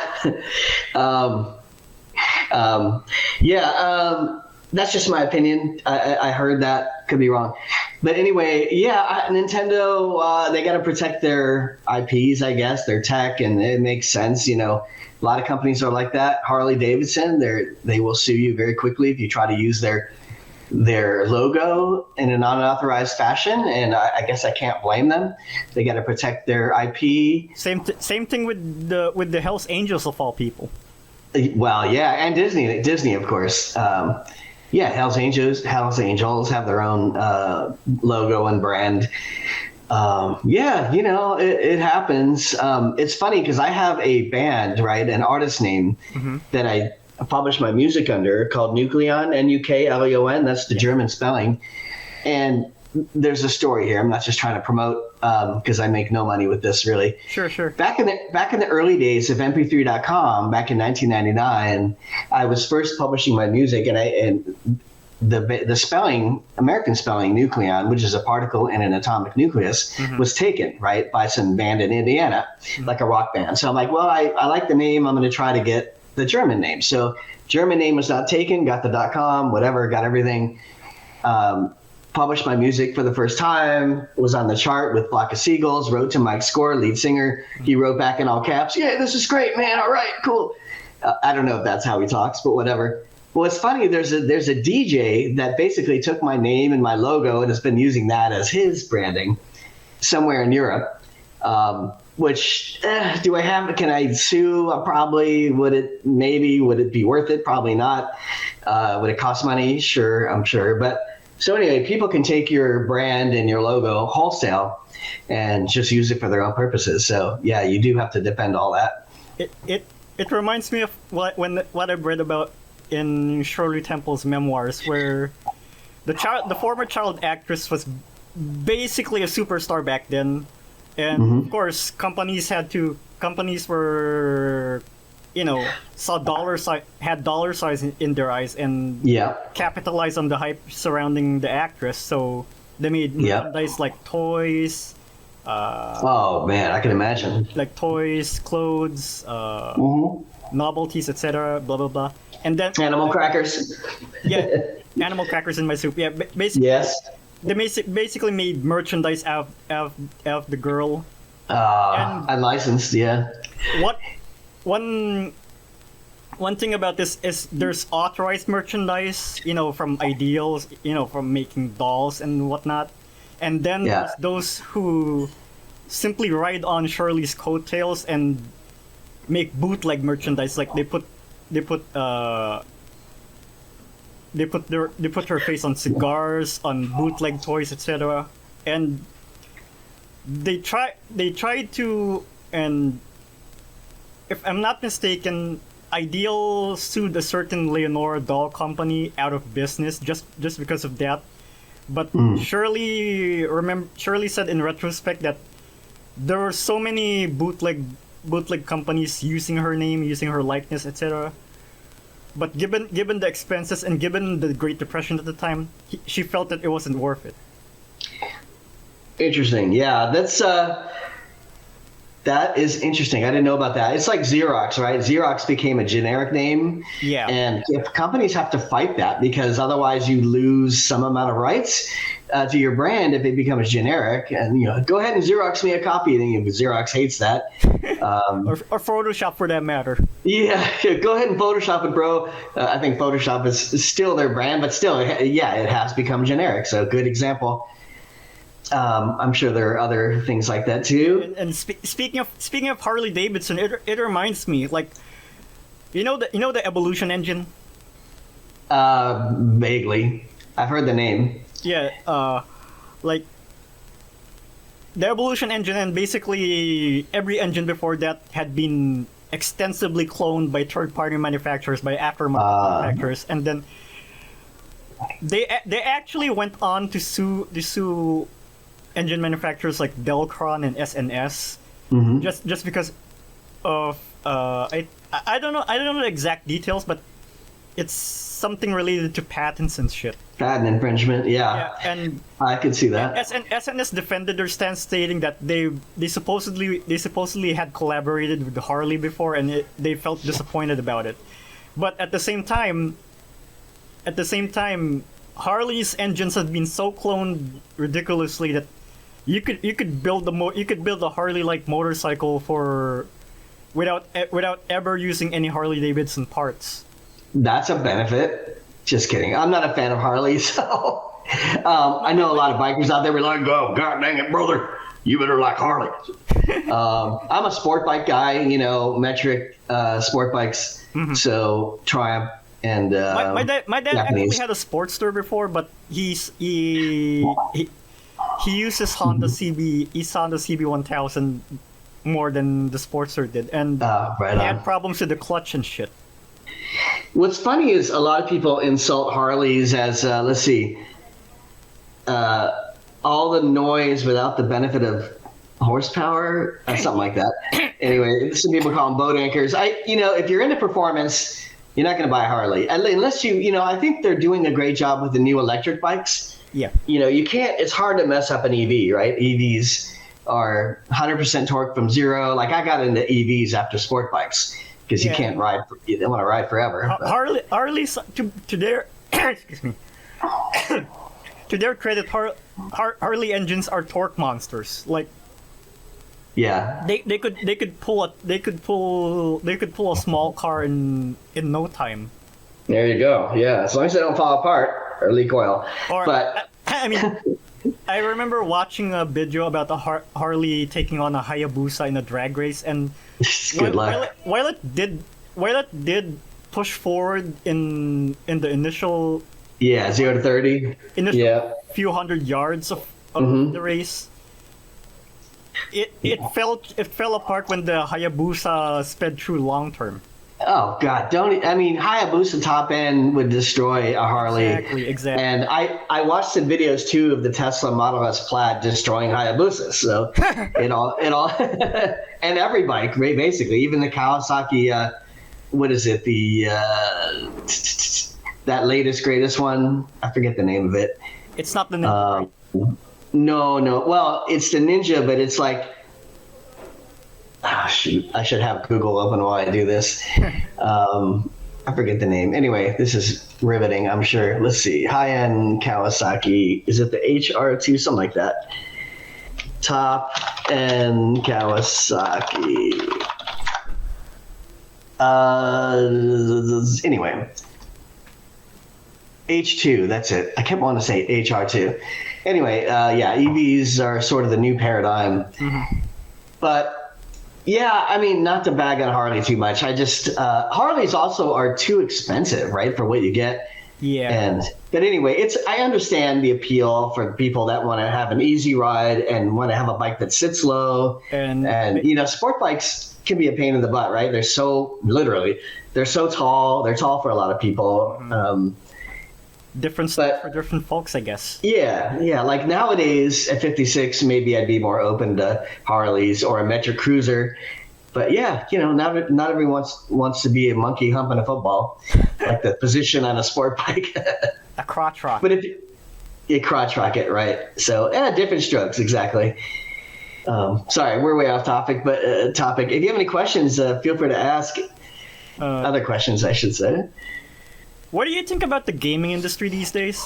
that's just my opinion. I heard that, could be wrong, but anyway, Nintendo, they got to protect their IPs, I guess, their tech, and it makes sense. A lot of companies are like that. Harley Davidson, they will sue you very quickly if you try to use their logo in an unauthorized fashion, and I guess I can't blame them. They got to protect their IP. Same thing with the Hells Angels of all people. Well, yeah, and Disney, of course. Hells Angels have their own logo and brand. It happens. It's funny because I have a band, right, an artist name that I published my music under, called Nucleon, Nukleon. That's the German spelling. And there's a story here. I'm not just trying to promote because I make no money with this, really. Sure. Back in the early days of MP3.com, back in 1999, I was first publishing my music, and the spelling, American spelling, Nucleon, which is a particle in an atomic nucleus, was taken, right, by some band in Indiana, like a rock band. So I'm like, well, I like the name. I'm going to try to get the German name. So German name was not taken, got the .com, whatever, got everything. Published my music for the first time, was on the chart with Flock of Seagulls, wrote to Mike Score, lead singer. He wrote back in all caps, "Yeah, this is great, man. All right, cool." I don't know if that's how he talks, but whatever. Well, it's funny. There's a DJ that basically took my name and my logo and has been using that as his branding somewhere in Europe. Which do I have? Can I sue? Probably. Would it be worth it? Probably not. Would it cost money? Sure, I'm sure. But so anyway, people can take your brand and your logo wholesale and just use it for their own purposes. So yeah, you do have to defend all that. It reminds me of what I've read about in Shirley Temple's memoirs, where the former child actress was basically a superstar back then. And of course, companies were, saw had dollar signs in their eyes and capitalized on the hype surrounding the actress. So they made merchandise like toys. Oh man, I can imagine. Like toys, clothes, novelties, etc. Blah blah blah. And then animal crackers. Yeah, animal crackers in my soup. Yeah, basically. Yes. They basically made merchandise out of the girl. Unlicensed, yeah. One thing about this is there's authorized merchandise, from Ideals, from making dolls and whatnot. And then there's those who simply ride on Shirley's coattails and make bootleg merchandise. Like they put her face on cigars, on bootleg toys, etc. And they tried to, and if I'm not mistaken, Ideal sued a certain Leonora doll company out of business just because of that. But Shirley said in retrospect that there were so many bootleg companies using her name, using her likeness, etc. But given the expenses and given the Great Depression at the time, she felt that it wasn't worth it. Interesting. Yeah, that is interesting. I didn't know about that. It's like Xerox, right? Xerox became a generic name. Yeah. And if companies have to fight that because otherwise you lose some amount of rights to your brand if it becomes generic. And go ahead and Xerox me a copy. And Xerox hates that. Or Photoshop for that matter. Yeah, go ahead and Photoshop it, bro. I think Photoshop is still their brand, but still, yeah, it has become generic. So good example. I'm sure there are other things like that too. And speaking of Harley Davidson, it reminds me, like, you know the Evolution engine. Vaguely, I've heard the name. Yeah, like the Evolution engine, and basically every engine before that had been extensively cloned by third-party manufacturers, by aftermarket manufacturers, and then they actually went on to sue engine manufacturers like Deltron and SNS, just because of I don't know the exact details, but it's something related to patents and shit. Patent infringement, yeah, and I could see that. SNS defended their stance, stating that they supposedly had collaborated with Harley before, and they felt disappointed about it. But at the same time, Harley's engines had been so cloned ridiculously that you could build a Harley-like motorcycle without ever using any Harley-Davidson parts. That's a benefit. Just kidding. I'm not a fan of Harley, so I know a lot of bikers out there be like, "Oh, God dang it, brother, you better like Harley." I'm a sport bike guy, metric sport bikes. So Triumph and my dad Japanese. actually had a Sportster before, but he uses Honda CB1000 more than the Sportster did, and right he on. had problems with the clutch and shit. What's funny is a lot of people insult Harleys as all the noise without the benefit of horsepower, something like that. Anyway, some people call them boat anchors. If you're into performance, you're not going to buy a Harley unless I think they're doing a great job with the new electric bikes. Yeah. You can't. It's hard to mess up an EV, right? EVs are 100% torque from zero. Like I got into EVs after sport bikes because you can't ride. They want to ride forever. Harley's to their excuse me. To their credit, Harley engines are torque monsters. Like, yeah, they could pull a small car in no time. There you go. Yeah, as long as they don't fall apart or leak oil. But I mean, I remember watching a video about the Harley taking on a Hayabusa in a drag race, and good luck. While it did push forward in the initial 0 to 30 few hundred yards of the race, it fell apart when the Hayabusa sped through long term. Oh God! Hayabusa top end would destroy a Harley. Exactly. And I watched some videos too of the Tesla Model S Plaid destroying Hayabusas. So it all, and every bike, basically, even the Kawasaki. What is it? That latest greatest one. I forget the name of it. It's not the Ninja. No. Well, it's the Ninja, but it's like. Shoot, I should have Google open while I do this. I forget the name. Anyway, this is riveting, I'm sure. Let's see. High-end Kawasaki. Is it the HR2? Something like that. Top-end Kawasaki. Anyway. H2, that's it. I kept wanting to say HR2. Anyway, EVs are sort of the new paradigm. But yeah, not to bag on Harley too much. I just Harleys also are too expensive, right, for what you get. Yeah. But anyway, I understand the appeal for people that want to have an easy ride and want to have a bike that sits low. And sport bikes can be a pain in the butt, right? They're so tall. They're tall for a lot of people. different stuff for different folks, I guess. Yeah. Like nowadays at 56, maybe I'd be more open to Harleys or a Metric Cruiser. But yeah, not everyone wants to be a monkey humping a football, like the position on a sport bike. A crotch rocket. But if you crotch rocket, right? So, different strokes, exactly. Sorry, we're way off topic, but If you have any questions, feel free to ask. Other questions, I should say. What do you think about the gaming industry these days?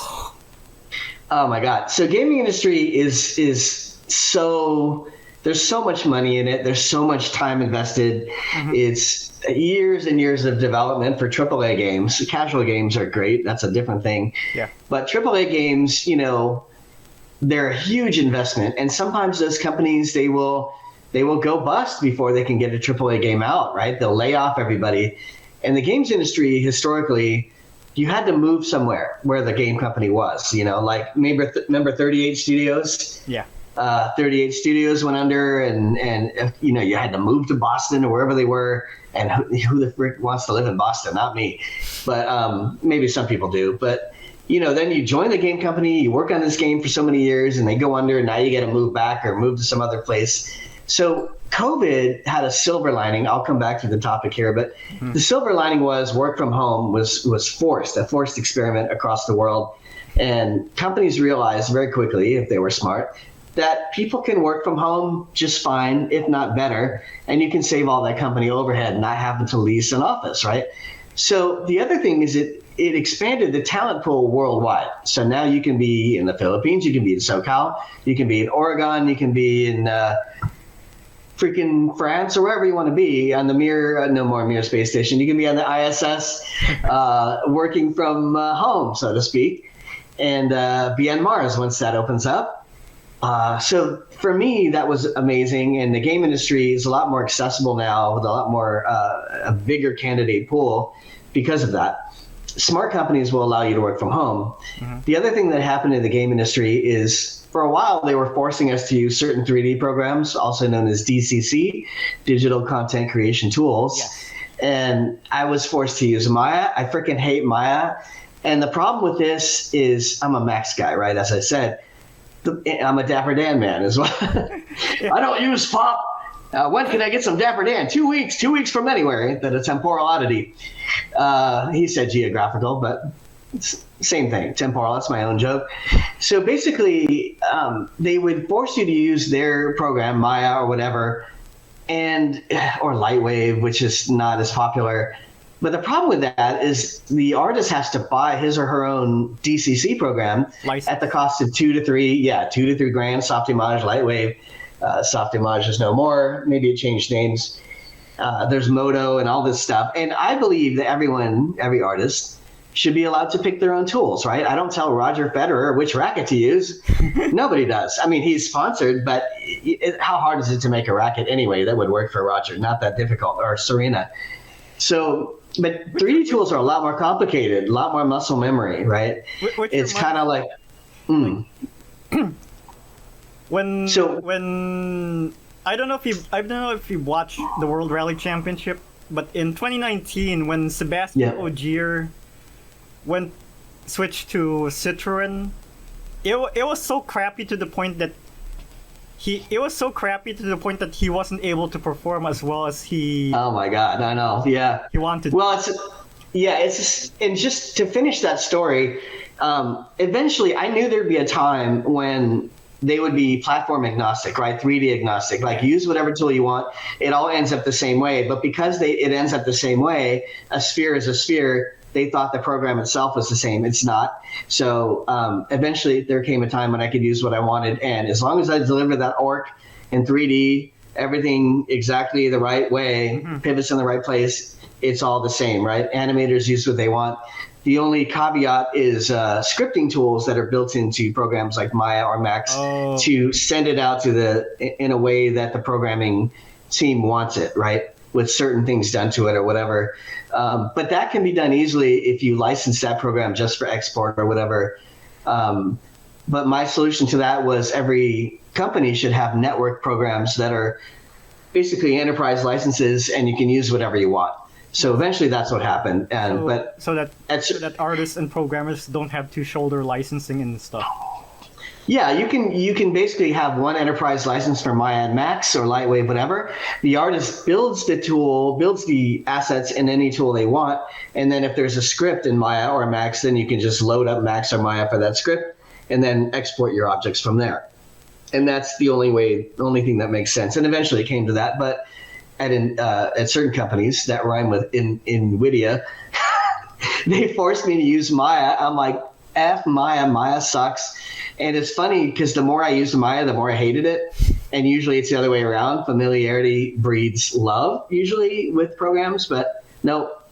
Oh my God! So, gaming industry is so. There's so much money in it. There's so much time invested. Mm-hmm. It's years and years of development for AAA games. Casual games are great. That's a different thing. Yeah. But AAA games, they're a huge investment. And sometimes those companies, they will go bust before they can get a AAA game out, right? They'll lay off everybody. And the games industry, historically, you had to move somewhere where the game company was, like remember 38 Studios? Yeah. 38 Studios went under, and you had to move to Boston or wherever they were. And who the frick wants to live in Boston? Not me, but maybe some people do. But then you join the game company, you work on this game for so many years, and they go under, and now you got to move back or move to some other place. So COVID had a silver lining. I'll come back to the topic here, but the silver lining was work from home was a forced experiment across the world, and companies realized very quickly, if they were smart, that people can work from home just fine, if not better, and you can save all that company overhead not having to lease an office, right? So the other thing is it expanded the talent pool worldwide. So now you can be in the Philippines, you can be in SoCal, you can be in Oregon, you can be in freaking France or wherever you want to be on the no more Mir space station. You can be on the ISS working from home, so to speak, and be on Mars once that opens up. So for me, that was amazing. And the game industry is a lot more accessible now with a lot more, a bigger candidate pool because of that. Smart companies will allow you to work from home. Mm-hmm. The other thing that happened in the game industry is for a while, they were forcing us to use certain 3D programs, also known as DCC, Digital Content Creation Tools. Yes. And I was forced to use Maya. I freaking hate Maya. And the problem with this is I'm a Max guy, right? As I said, I'm a Dapper Dan man as well. I don't use pop. When can I get some Dapper Dan? 2 weeks. 2 weeks from anywhere. That a temporal oddity. He said geographical, but it's same thing. Temporal. That's my own joke. So basically, they would force you to use their program, Maya or whatever, or Lightwave, which is not as popular. But the problem with that is the artist has to buy his or her own DCC program at the cost of $2 to $3 grand. Softimage, Lightwave, Softimage is no more. Maybe it changed names. There's Moto and all this stuff. And I believe that every artist should be allowed to pick their own tools, right? I don't tell Roger Federer which racket to use. Nobody does. I mean, he's sponsored, but how hard is it to make a racket anyway that would work for Roger? Not that difficult. Or Serena. So... But 3D tools are a lot more complicated, a lot more muscle memory, right? It's kind of like, when I don't know if you watched the World Rally Championship, but in 2019 when Sebastian Ogier switched to Citroen, it was so crappy to the point that he wasn't able to perform as well as he. Oh my God, I know. Yeah. He wanted. Well, and just to finish that story, eventually I knew there'd be a time when they would be platform agnostic, right? 3D agnostic, like use whatever tool you want. It all ends up the same way, but because it ends up the same way, a sphere is a sphere. They thought the program itself was the same. It's not. So eventually there came a time when I could use what I wanted. And as long as I delivered that orc in 3D, everything exactly the right way, pivots in the right place, it's all the same, right? Animators use what they want. The only caveat is scripting tools that are built into programs like Maya or Max to send it out in a way that the programming team wants it, right? With certain things done to it or whatever. But that can be done easily if you license that program just for export or whatever. But my solution to that was every company should have network programs that are basically enterprise licenses and you can use whatever you want. So eventually that's what happened. And so at, that artists and programmers don't have to shoulder licensing and stuff. yeah, you can basically have one enterprise license for Maya and Max or Lightwave, whatever. The artist builds the tool, builds the assets in any tool they want, and then if there's a script in Maya or Max, then you can just load up Max or Maya for that script, and then export your objects from there. And that's the only thing that makes sense. And eventually it came to that, but at certain companies that rhyme with NVIDIA, they forced me to use Maya. I'm like, F Maya, Maya sucks. And it's funny because the more I used Maya, the more I hated it. And usually it's the other way around. Familiarity breeds love, usually with programs, but nope.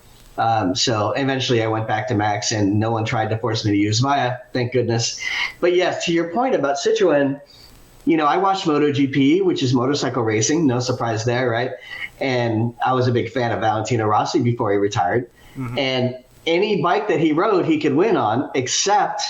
So eventually I went back to Max, and no one tried to force me to use Maya, thank goodness. But yes, to your point about Citroen, I watched MotoGP, which is motorcycle racing, no surprise there, right? And I was a big fan of Valentino Rossi before he retired. Mm-hmm. And any bike that he rode, he could win on, except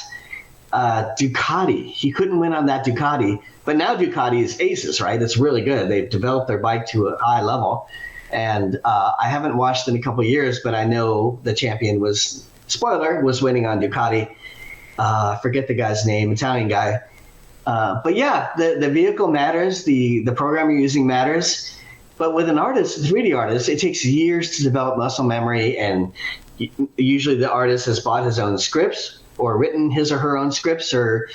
Ducati. He couldn't win on that Ducati. But now Ducati is aces, right? It's really good. They've developed their bike to a high level. And I haven't watched in a couple of years, but I know the champion was winning on Ducati. Forget the guy's name, Italian guy. But yeah, the vehicle matters, the program you're using matters. But with an artist, a 3D artist, it takes years to develop muscle memory, and usually the artist has bought his own scripts or written his or her own scripts or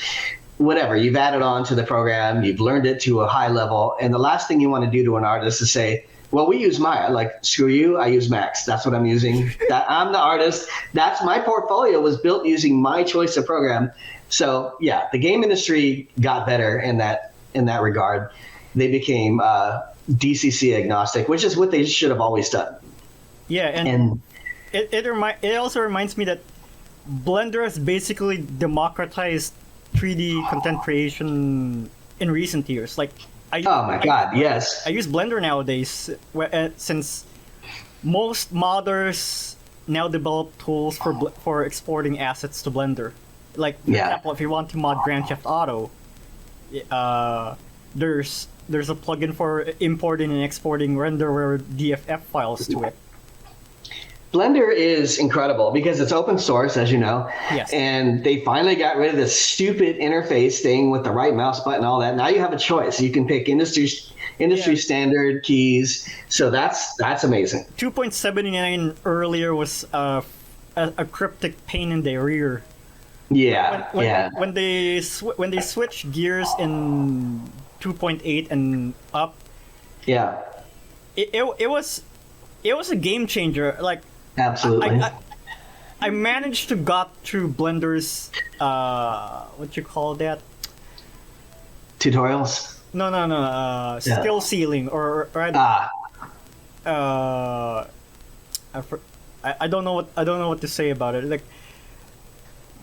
whatever. You've added on to the program, you've learned it to a high level, and the last thing you want to do to an artist is say, well, we use Maya. Like, screw you, I use Max. That's what I'm using. I'm the artist. That's my portfolio was built using my choice of program. So yeah, the game industry got better in that regard. They became DCC agnostic, which is what they should have always done. Yeah, and it also reminds me that Blender has basically democratized 3D content creation in recent years. Like, yes. I use Blender nowadays since most modders now develop tools for exporting assets to Blender. Like, for example, if you want to mod Grand Theft Auto, there's a plugin for importing and exporting renderware DFF files to it. Blender is incredible because it's open source, as you know. Yes. And they finally got rid of this stupid interface thing with the right mouse button and all that. Now you have a choice. You can pick industry standard keys. So that's amazing. 2.79 earlier was a cryptic pain in the rear. Yeah. When they switched gears in 2.8 and up. Yeah. It was a game changer. Like, absolutely. I managed to got through Blender's what you call that? Tutorials? No. Skill ceiling or I don't know what to say about it. Like,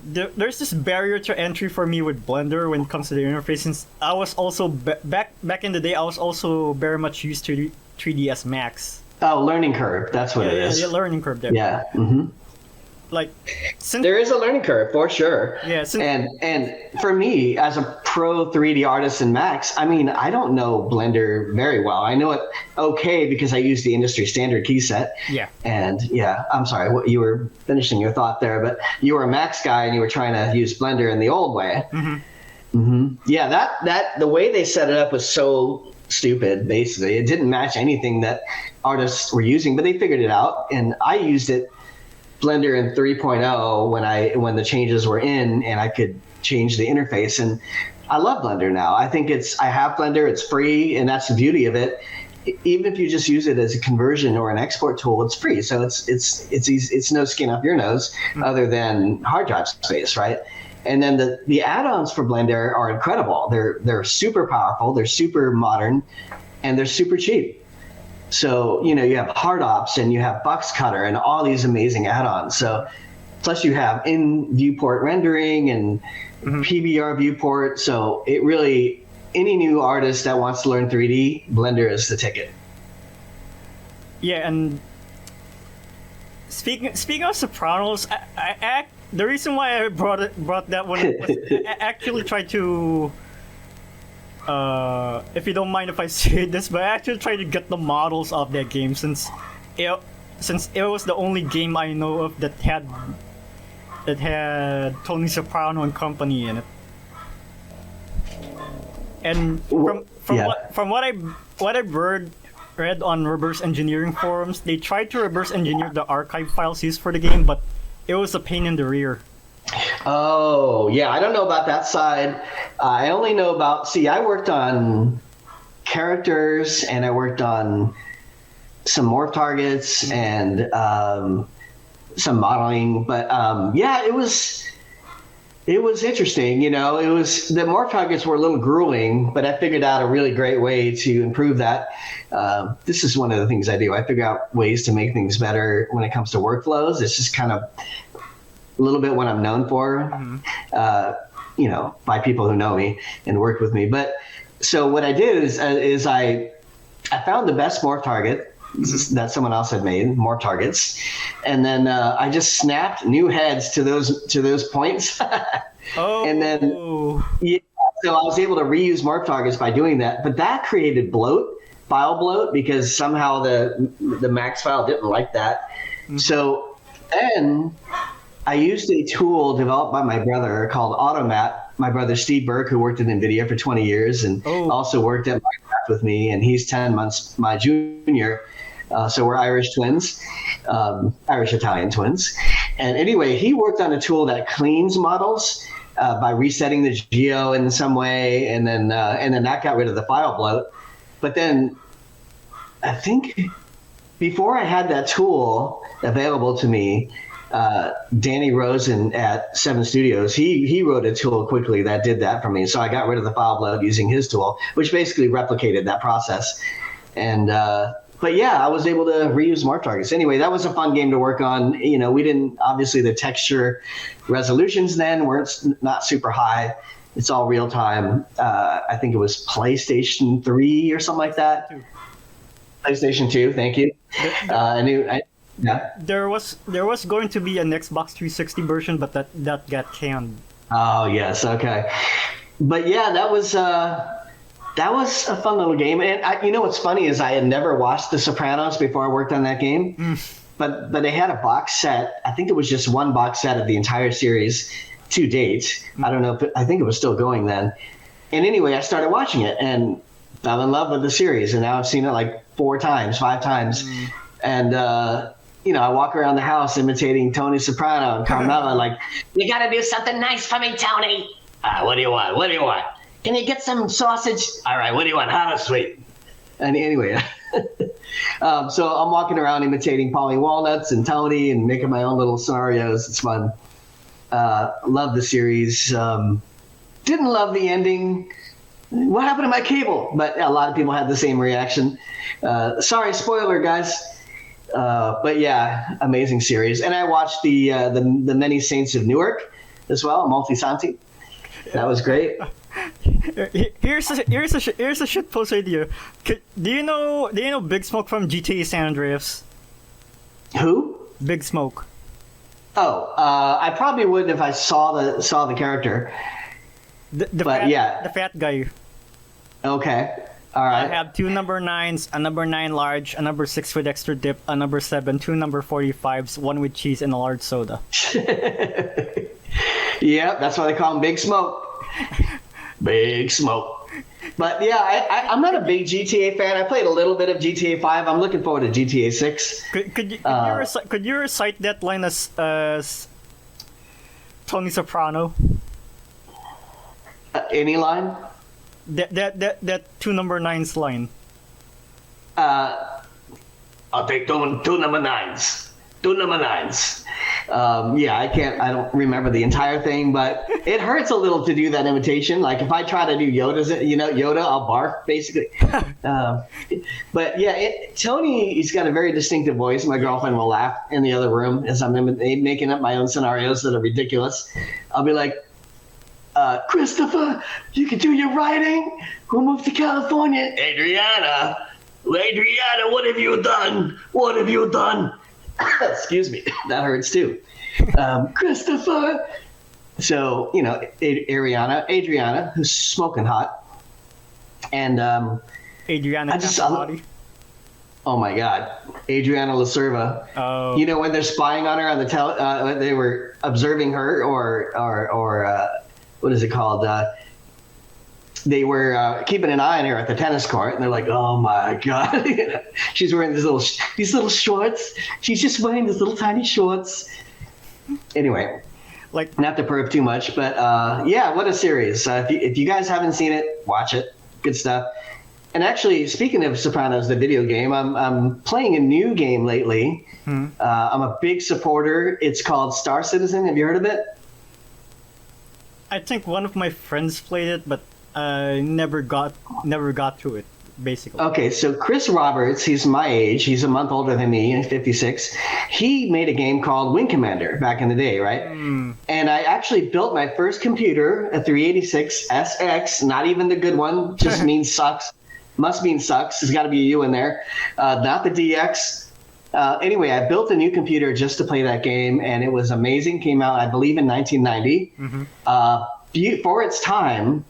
there's this barrier to entry for me with Blender when it comes to the interface. Since I was also back in the day, I was also very much used to 3ds Max. Oh, learning curve. That's what it is. Yeah, learning curve there. Yeah. Mm-hmm. Like, there is a learning curve for sure. Yeah. And for me, as a pro 3D artist in Max, I mean, I don't know Blender very well. I know it okay because I use the industry standard key set. Yeah. And yeah, I'm sorry, you were finishing your thought there, but you were a Max guy and you were trying to use Blender in the old way. Mm-hmm. Mm-hmm. Yeah, that the way they set it up was so stupid. Basically, it didn't match anything that artists were using, but they figured it out. And I used it. Blender in 3.0 when the changes were in and I could change the interface, and I love Blender now. I think I have Blender, it's free, and that's the beauty of it. Even if you just use it as a conversion or an export tool, it's free. So it's easy, it's no skin up your nose other than hard drive space, right? And then the add-ons for Blender are incredible. They're super powerful, they're super modern, and they're super cheap. So, you have hard ops and you have box cutter and all these amazing add-ons. So plus you have in viewport rendering and PBR viewport. So it really, any new artist that wants to learn 3D, Blender is the ticket. Yeah, and speaking of Sopranos, the reason why I brought that one was I actually tried to if you don't mind if I say this, but I actually tried to get the models of that game since it since it was the only game I know of that had Tony Soprano and company in it. And from what I've read on reverse engineering forums, they tried to reverse engineer the archive files used for the game, but it was a pain in the rear. Oh, yeah, I don't know about that side. I only know about, I worked on characters and I worked on some morph targets and some modeling, but yeah, it was interesting. You know, it was, the morph targets were a little grueling, but I figured out a really great way to improve that. This is one of the things I do. I figure out ways to make things better when it comes to workflows. It's just kind of a little bit what I'm known for, you know, by people who know me and work with me. But so what I did is I found the best morph target that someone else had made, morph targets, and then I just snapped new heads to those points. And then yeah, so I was able to reuse morph targets by doing that. But that created file bloat, because somehow the max file didn't like that. So then I used a tool developed by my brother called Automat. My brother Steve Burke, who worked at NVIDIA for 20 years and also worked at Minecraft with me, and he's 10 months my junior. So we're Irish twins, Irish-Italian twins. And anyway, he worked on a tool that cleans models by resetting the geo in some way, and then that got rid of the file bloat. But then I think before I had that tool available to me, Danny Rosen at 7 Studios, he wrote a tool quickly that did that for me. So I got rid of the file bloat using his tool, which basically replicated that process. And but yeah, I was able to reuse morph targets. Anyway, that was a fun game to work on. You know, we didn't, obviously the texture resolutions then weren't not super high. It's all real time. I think it was PlayStation 3 or something like that. PlayStation 2, thank you. Yeah. There was going to be an Xbox 360 version, but that got canned. Oh yes, okay. But yeah, that was a fun little game. And you know what's funny is I had never watched The Sopranos before I worked on that game. But they had a box set. I think it was just one box set of the entire series to date. I don't know I think it was still going then. And anyway, I started watching it and fell in love with the series. And now I've seen it like 4 times, 5 times. And you know, I walk around the house imitating Tony Soprano and Carmela, like, "You got to do something nice for me, Tony." What do you want? What do you want? Can you get some sausage? All right, what do you want? Hot or sweet? And anyway, so I'm walking around imitating Paulie Walnuts and Tony and making my own little scenarios. It's fun. Love the series. Didn't love the ending. What happened to my cable? But a lot of people had the same reaction. Sorry, spoiler, guys. But yeah, amazing series. And I watched the Many Saints of Newark as well, Multisanti. That was great. Here's a shit post idea. Do you know Big Smoke from GTA San Andreas? Who? Big Smoke. Oh, I probably would if I saw the character. The fat guy. Okay. All right. I have 2 number 9s, a number 9 large, a number 6 with extra dip, a number 7, 2 number 45s, 1 with cheese, and a large soda. Yeah, that's why they call him Big Smoke. Big Smoke. But yeah, I'm not a big GTA fan. I played a little bit of GTA 5. I'm looking forward to GTA 6. Could you recite that line as Tony Soprano? Any line? That 2 number 9s line. I'll take two number 9s. 2 number 9s. Yeah, I don't remember the entire thing, but it hurts a little to do that imitation. Like if I try to do Yoda, I'll barf basically. But yeah, Tony, he's got a very distinctive voice. My girlfriend will laugh in the other room as I'm making up my own scenarios that are ridiculous. I'll be like, Christopher, you can do your writing. We'll move to California. Adriana, what have you done? What have you done? Excuse me, that hurts too. Christopher. So, you know, Adriana, who's smoking hot. And Adriana Oh my God, Adriana Lacerva. Oh, You know, when they're spying on her on the when they were observing her, or what is it called? They were keeping an eye on her at the tennis court, and they're like, "Oh my God, she's wearing these little shorts. She's just wearing these little tiny shorts." Anyway, like not to perv too much, but yeah, what a series! If you guys haven't seen it, watch it. Good stuff. And actually, speaking of Sopranos, the video game, I'm playing a new game lately. I'm a big supporter. It's called Star Citizen. Have you heard of it? I think one of my friends played it, but I never got to it. Basically. Okay, so Chris Roberts, he's my age. He's a month older than me, 56. He made a game called Wing Commander back in the day, right? And I actually built my first computer, a 386 SX, not even the good one, just means sucks. Must mean sucks. There's got to be a U in there. Not the DX. Anyway, I built a new computer just to play that game, and it was amazing. Came out, I believe, in 1990. For its time,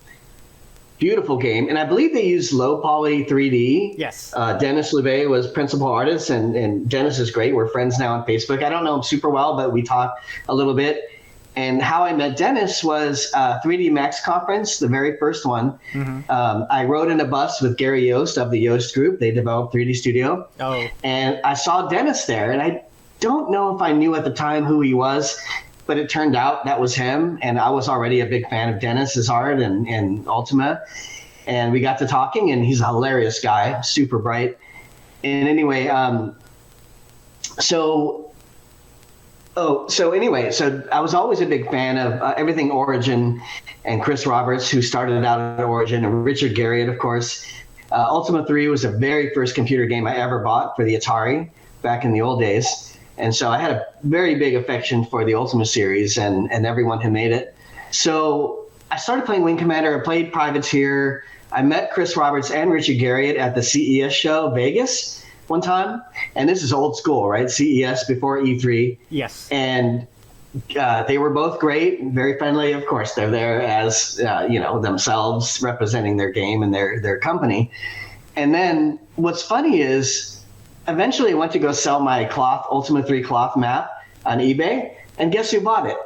beautiful game. And I believe they used low poly 3D. Yes. Dennis LeVay was principal artist, and Dennis is great. We're friends now on Facebook. I don't know him super well, but we talk a little bit. And how I met Dennis was 3D Max conference, the very first one. I rode in a bus with Gary Yost of the Yost Group. They developed 3D Studio. Oh. And I saw Dennis there, and I don't know if I knew at the time who he was, but it turned out that was him. And I was already a big fan of Dennis's art and Ultima. And we got to talking, and he's a hilarious guy, super bright. And anyway, so I was always a big fan of everything Origin and Chris Roberts, who started out at Origin, and Richard Garriott, of course. Ultima 3 was the very first computer game I ever bought for the Atari back in the old days. And so I had a very big affection for the Ultima series and everyone who made it. So I started playing Wing Commander. I played Privateer. I met Chris Roberts and Richard Garriott at the CES show, Vegas, one time. And this is old school, right? CES before E3. Yes. And they were both great, very friendly. Of course, they're there as themselves, representing their game and their company. And then what's funny is, eventually I went to go sell my Ultima 3 cloth map on eBay, and guess who bought it?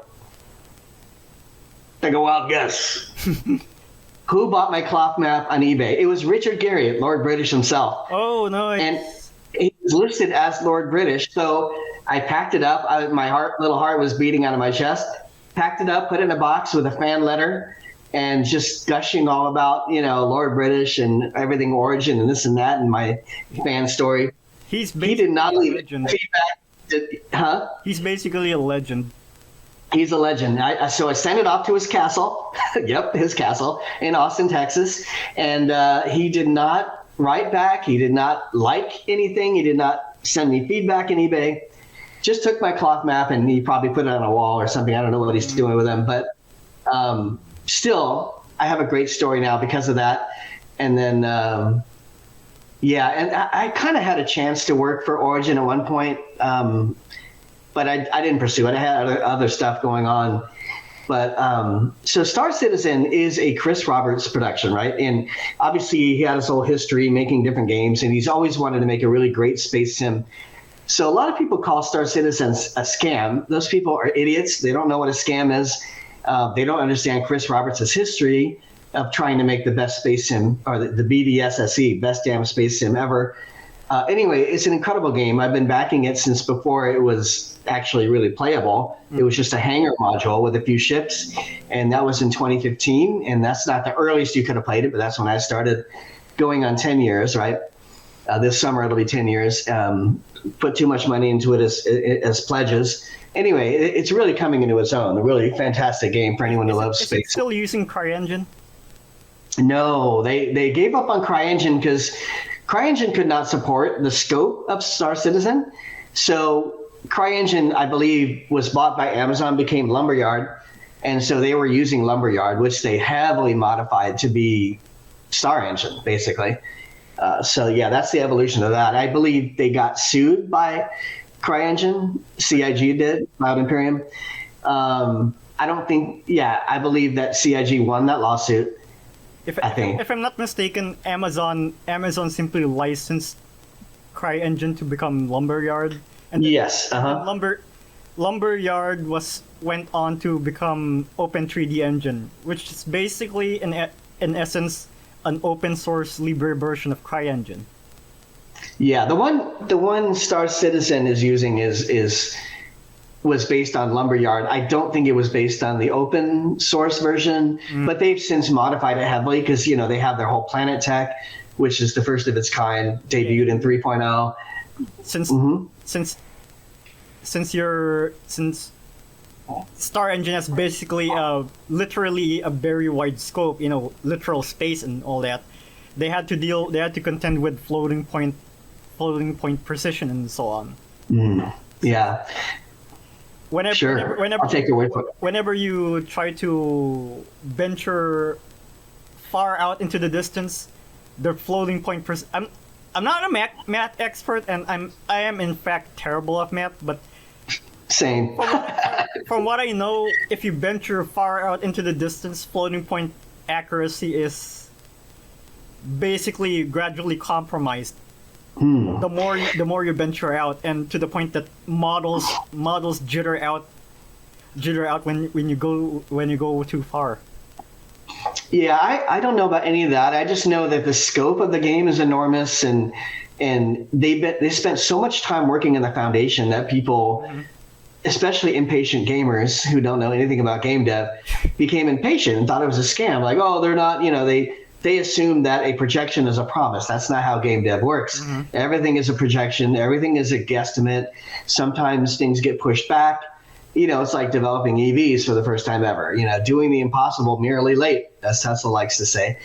Take a wild guess. Who bought my cloth map on eBay? It was Richard Garriott, Lord British himself. Oh, no. And he was listed as Lord British, so I packed it up. My little heart was beating out of my chest. Packed it up, put it in a box with a fan letter, and just gushing all about, Lord British and everything Origin and this and that, and my fan story. He did not leave feedback. He's basically a legend. He's a legend. So I sent it off to his castle. Yep, his castle in Austin, Texas. And he did not write back. He did not like anything. He did not send me feedback in eBay. Just took my cloth map, and he probably put it on a wall or something. I don't know what he's doing with them. But still, I have a great story now because of that. And then, and I kind of had a chance to work for Origin at one point. But I didn't pursue it. I had other stuff going on. But so Star Citizen is a Chris Roberts production, right? And obviously he had his whole history making different games, and he's always wanted to make a really great space sim. So a lot of people call Star Citizen a scam. Those people are idiots. They don't know what a scam is. They don't understand Chris Roberts' history of trying to make the best space sim, or the BDSSE, best damn space sim ever. Anyway, it's an incredible game. I've been backing it since before it was actually really playable. It was just a hangar module with a few ships, and that was in 2015. And that's not the earliest you could have played it, but that's when I started going on 10 years, right? This summer it'll be 10 years. Put too much money into it as pledges. Anyway, it's really coming into its own. A really fantastic game for anyone who loves space. Is it still using CryEngine? No, they gave up on CryEngine because CryEngine could not support the scope of Star Citizen. So CryEngine, I believe, was bought by Amazon, became Lumberyard. And so they were using Lumberyard, which they heavily modified to be Star Engine, basically. So yeah, that's the evolution of that. I believe they got sued by CryEngine. CIG did, Cloud Imperium. I believe that CIG won that lawsuit. If I'm not mistaken, Amazon simply licensed CryEngine to become Lumberyard, and Yes. and Lumberyard went on to become Open 3D Engine, which is basically in essence an open source Libre version of CryEngine. Yeah, the one Star Citizen is using was based on Lumberyard. I don't think it was based on the open source version, but they've since modified it heavily because they have their whole Planet Tech, which is the first of its kind, debuted in 3.0. Since Star Engine has basically literally a very wide scope, literal space and all that, they had to contend with floating point precision and so on. Yeah. I'll take your word for it. Whenever you try to venture far out into the distance, the floating point I'm not a math expert, and I am in fact terrible at math, but same. From what I know, if you venture far out into the distance, floating point accuracy is basically gradually compromised. The more you venture out, and to the point that models jitter out when you go too far. Yeah, I don't know about any of that. I just know that the scope of the game is enormous, and they spent so much time working in the foundation that people, especially impatient gamers who don't know anything about game dev, became impatient and thought it was a scam. Like, oh, they're not, they assume that a projection is a promise. That's not how game dev works. Everything is a projection. Everything is a guesstimate. Sometimes things get pushed back. It's like developing EVs for the first time ever. Doing the impossible merely late, as Tesla likes to say.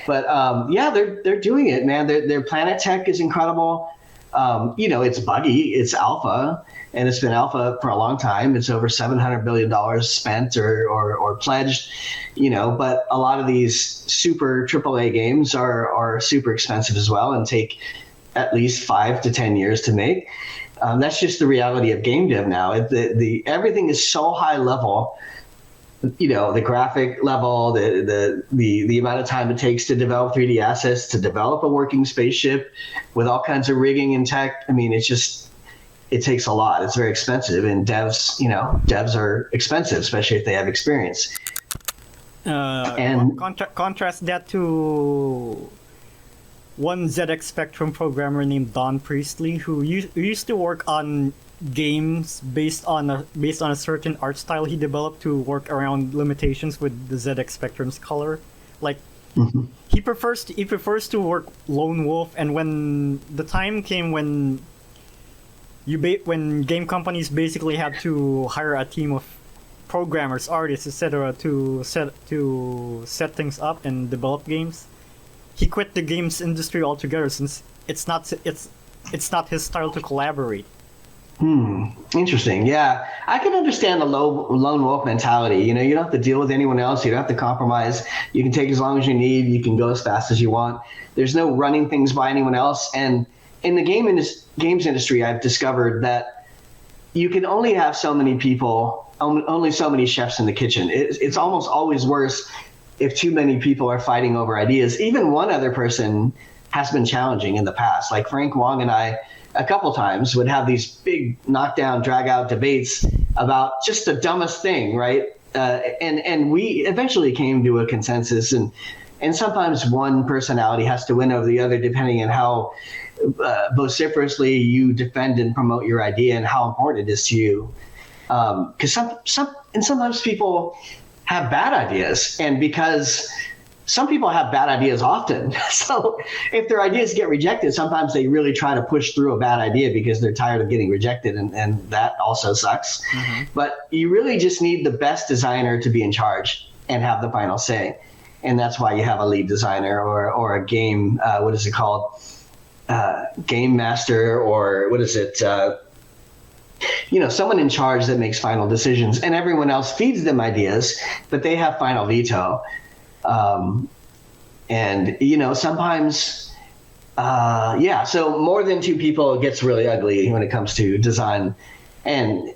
But yeah, they're doing it, man. Their Planet Tech is incredible. It's buggy. It's alpha, and it's been alpha for a long time. It's over $700 billion spent or pledged. But a lot of these super AAA games are super expensive as well and take at least 5 to 10 years to make. That's just the reality of game dev now. Everything is so high level. The graphic level, the amount of time it takes to develop 3D assets, to develop a working spaceship with all kinds of rigging and tech. I mean, it takes a lot. It's very expensive, and devs are expensive, especially if they have experience. And contrast that to one ZX Spectrum programmer named Don Priestley, who used to work on games based on a certain art style he developed to work around limitations with the ZX Spectrum's color. Like he prefers to work lone wolf, and when the time came when game companies basically had to hire a team of programmers, artists, etc. to set things up and develop games, he quit the games industry altogether since it's not his style to collaborate. Interesting. Yeah, I can understand the lone wolf mentality. You don't have to deal with anyone else. You don't have to compromise. You can take as long as you need. You can go as fast as you want. There's no running things by anyone else. And in the games industry, I've discovered that you can only have so many people, only so many chefs in the kitchen. It's almost always worse if too many people are fighting over ideas. Even one other person has been challenging in the past. Like Frank Wong and I, a couple times, would have these big knockdown, drag-out debates about just the dumbest thing, right? And we eventually came to a consensus. And sometimes one personality has to win over the other, depending on how vociferously you defend and promote your idea and how important it is to you. Because sometimes people have bad ideas, and because some people have bad ideas often. So if their ideas get rejected, sometimes they really try to push through a bad idea because they're tired of getting rejected, and that also sucks. But you really just need the best designer to be in charge and have the final say. And that's why you have a lead designer or a game, what is it called? Game master, or what is it? Someone in charge that makes final decisions, and everyone else feeds them ideas, but they have final veto. Sometimes, so more than two people, it gets really ugly when it comes to design. And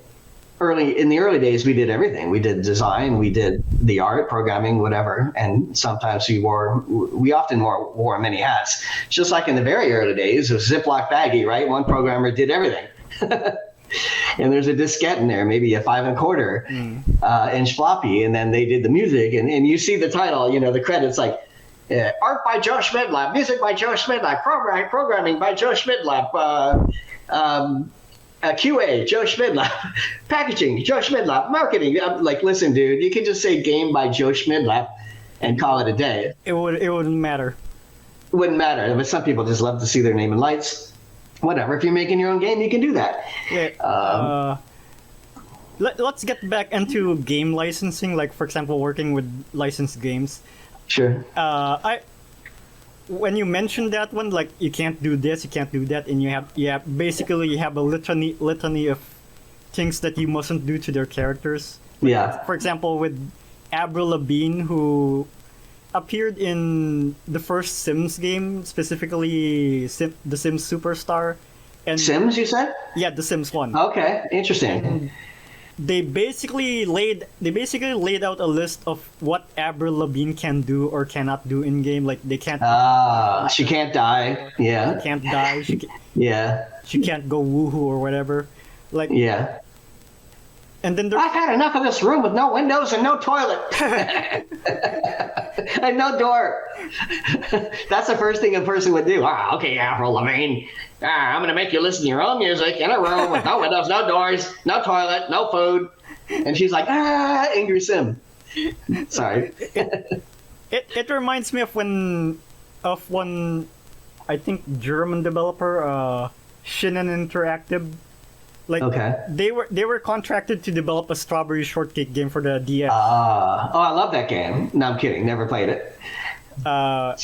in the early days, we did everything. We did design, we did the art, programming, whatever. And sometimes we often wore many hats. Just like in the very early days, it was Ziploc baggie, right? One programmer did everything. And there's a diskette in there, maybe a 5 1/4 inch floppy. And then they did the music, and you see the title, the credits like, art by Joe Schmidlap, music by Joe Schmidlap, programming by Joe Schmidlap, QA, Joe Schmidlap, packaging, Joe Schmidlap, marketing. I'm like, listen, dude, you can just say game by Joe Schmidlap and call it a day. It wouldn't matter. It wouldn't matter, but some people just love to see their name in lights. Whatever, if you're making your own game, you can do that. Yeah. Let's get back into game licensing, like, for example, working with licensed games. Sure. When you mentioned that one, like, you can't do this, you can't do that, and you have a litany of things that you mustn't do to their characters. Yeah. For example, with Avril Lavigne, who appeared in the first Sims game, specifically The Sims Superstar. And Sims, you said? Yeah, The Sims 1. Okay, interesting. And they basically laid out a list of what Avril Lavigne can do or cannot do in game. Like, they can't. She can't die. Yeah. She can't die. She can't go woohoo or whatever. Like. Yeah. And then I've had enough of this room with no windows and no toilet. And no door. That's the first thing a person would do. Okay, Avril Lavigne. I'm going to make you listen to your own music in a room with no windows, no doors, no toilet, no food. And she's like, angry sim. Sorry. It reminds me of one, I think, German developer, Shinnen Interactive. Like, okay. They were contracted to develop a Strawberry Shortcake game for the DS. I love that game. No, I'm kidding. Never played it. I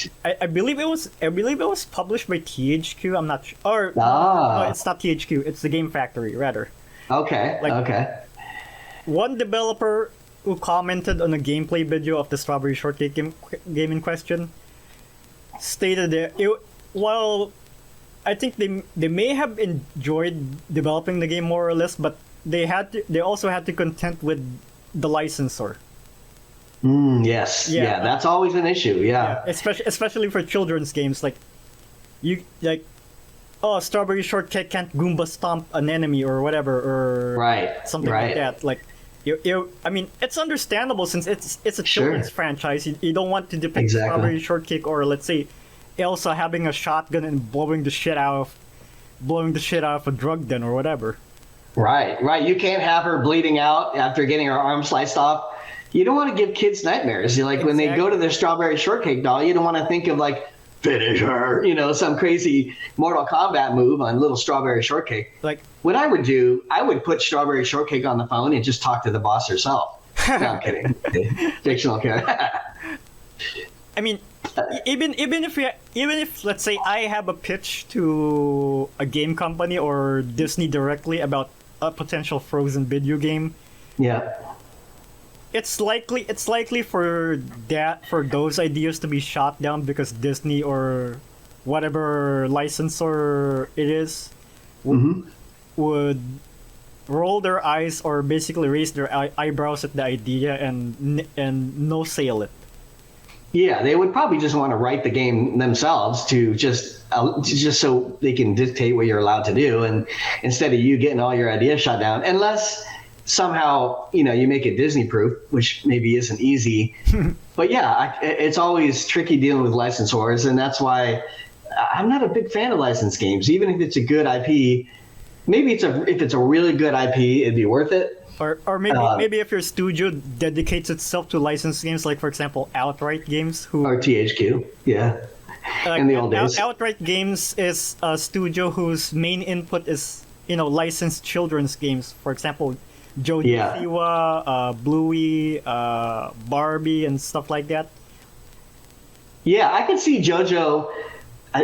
believe it was published by THQ. I'm not sure. No, it's not THQ. It's the Game Factory, rather. Okay. Okay. One developer who commented on a gameplay video of the Strawberry Shortcake game in question stated that while I think they may have enjoyed developing the game more or less, but they also had to contend with the licensor. Yes. Yeah, that's always an issue. Yeah. Especially for children's games, Strawberry Shortcake can't Goomba stomp an enemy or whatever, or something like that. Like, I mean, it's understandable since it's a children's franchise. You don't want to depict Strawberry Shortcake or, let's say, Elsa having a shotgun and blowing the shit out of a drug den or whatever. Right. You can't have her bleeding out after getting her arm sliced off. You don't want to give kids nightmares. When they go to their Strawberry Shortcake doll, you don't want to think of like, finish her, some crazy Mortal Kombat move on little Strawberry Shortcake. Like, what I would do, I would put Strawberry Shortcake on the phone and just talk to the boss herself. No, I'm kidding. Fictional character. I mean, even if let's say I have a pitch to a game company or Disney directly about a potential Frozen video game, it's likely for those ideas to be shot down because Disney or whatever licensor it is would roll their eyes or basically raise their eyebrows at the idea and no sale it. Yeah, they would probably just want to write the game themselves to just so they can dictate what you're allowed to do, and instead of you getting all your ideas shot down, unless somehow you make it Disney proof, which maybe isn't easy. But it's always tricky dealing with licensors, and that's why I'm not a big fan of licensed games, even if it's a good IP. Maybe if it's a really good IP, it'd be worth it. Or maybe if your studio dedicates itself to licensed games, like for example Outright Games, or THQ, in the old days. Outright Games is a studio whose main input is licensed children's games. For example, Jojo Siwa, Bluey, Barbie, and stuff like that. Yeah, I could see JoJo.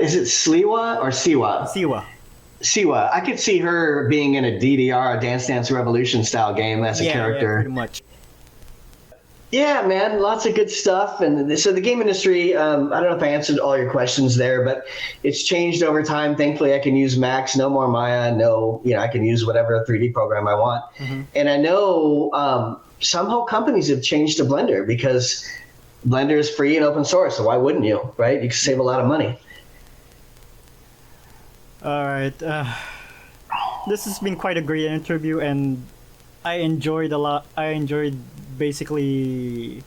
Is it Sliwa or Siwa? Siwa. I could see her being in a DDR, a Dance Dance Revolution style game as a character. Yeah, pretty much. Yeah, man, lots of good stuff. And so the game industry, I don't know if I answered all your questions there, but it's changed over time. Thankfully, I can use Max, no more Maya, I can use whatever 3D program I want. And I know some whole companies have changed to Blender because Blender is free and open source. So why wouldn't you, right? You can save a lot of money. All right. This has been quite a great interview, and I enjoyed a lot. I enjoyed basically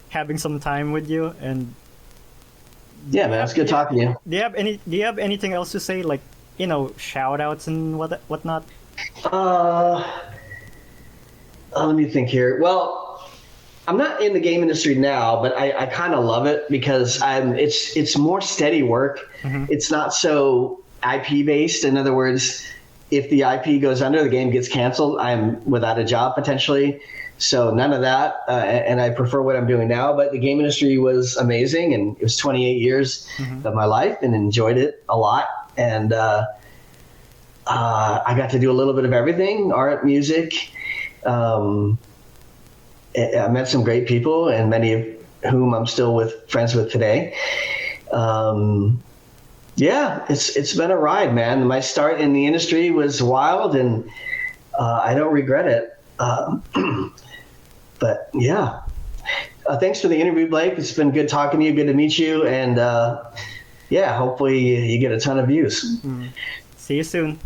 having some time with you. And yeah, man, it's good talking to you. Do you have anything else to say, like shout outs and whatnot? Let me think here. Well, I'm not in the game industry now, but I kind of love it because it's more steady work. It's not so IP based. In other words, if the IP goes under, the game gets canceled. I'm without a job potentially. So none of that. And I prefer what I'm doing now. But the game industry was amazing, and it was 28 years of my life, and enjoyed it a lot. And I got to do a little bit of everything: art, music. I met some great people, and many of whom I'm still friends with today. Yeah, it's been a ride, man. My start in the industry was wild, and I don't regret it. But yeah, thanks for the interview, Blake. It's been good talking to you. Good to meet you, and yeah, hopefully you get a ton of views. See you soon.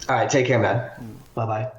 All right, take care, man. Bye-bye.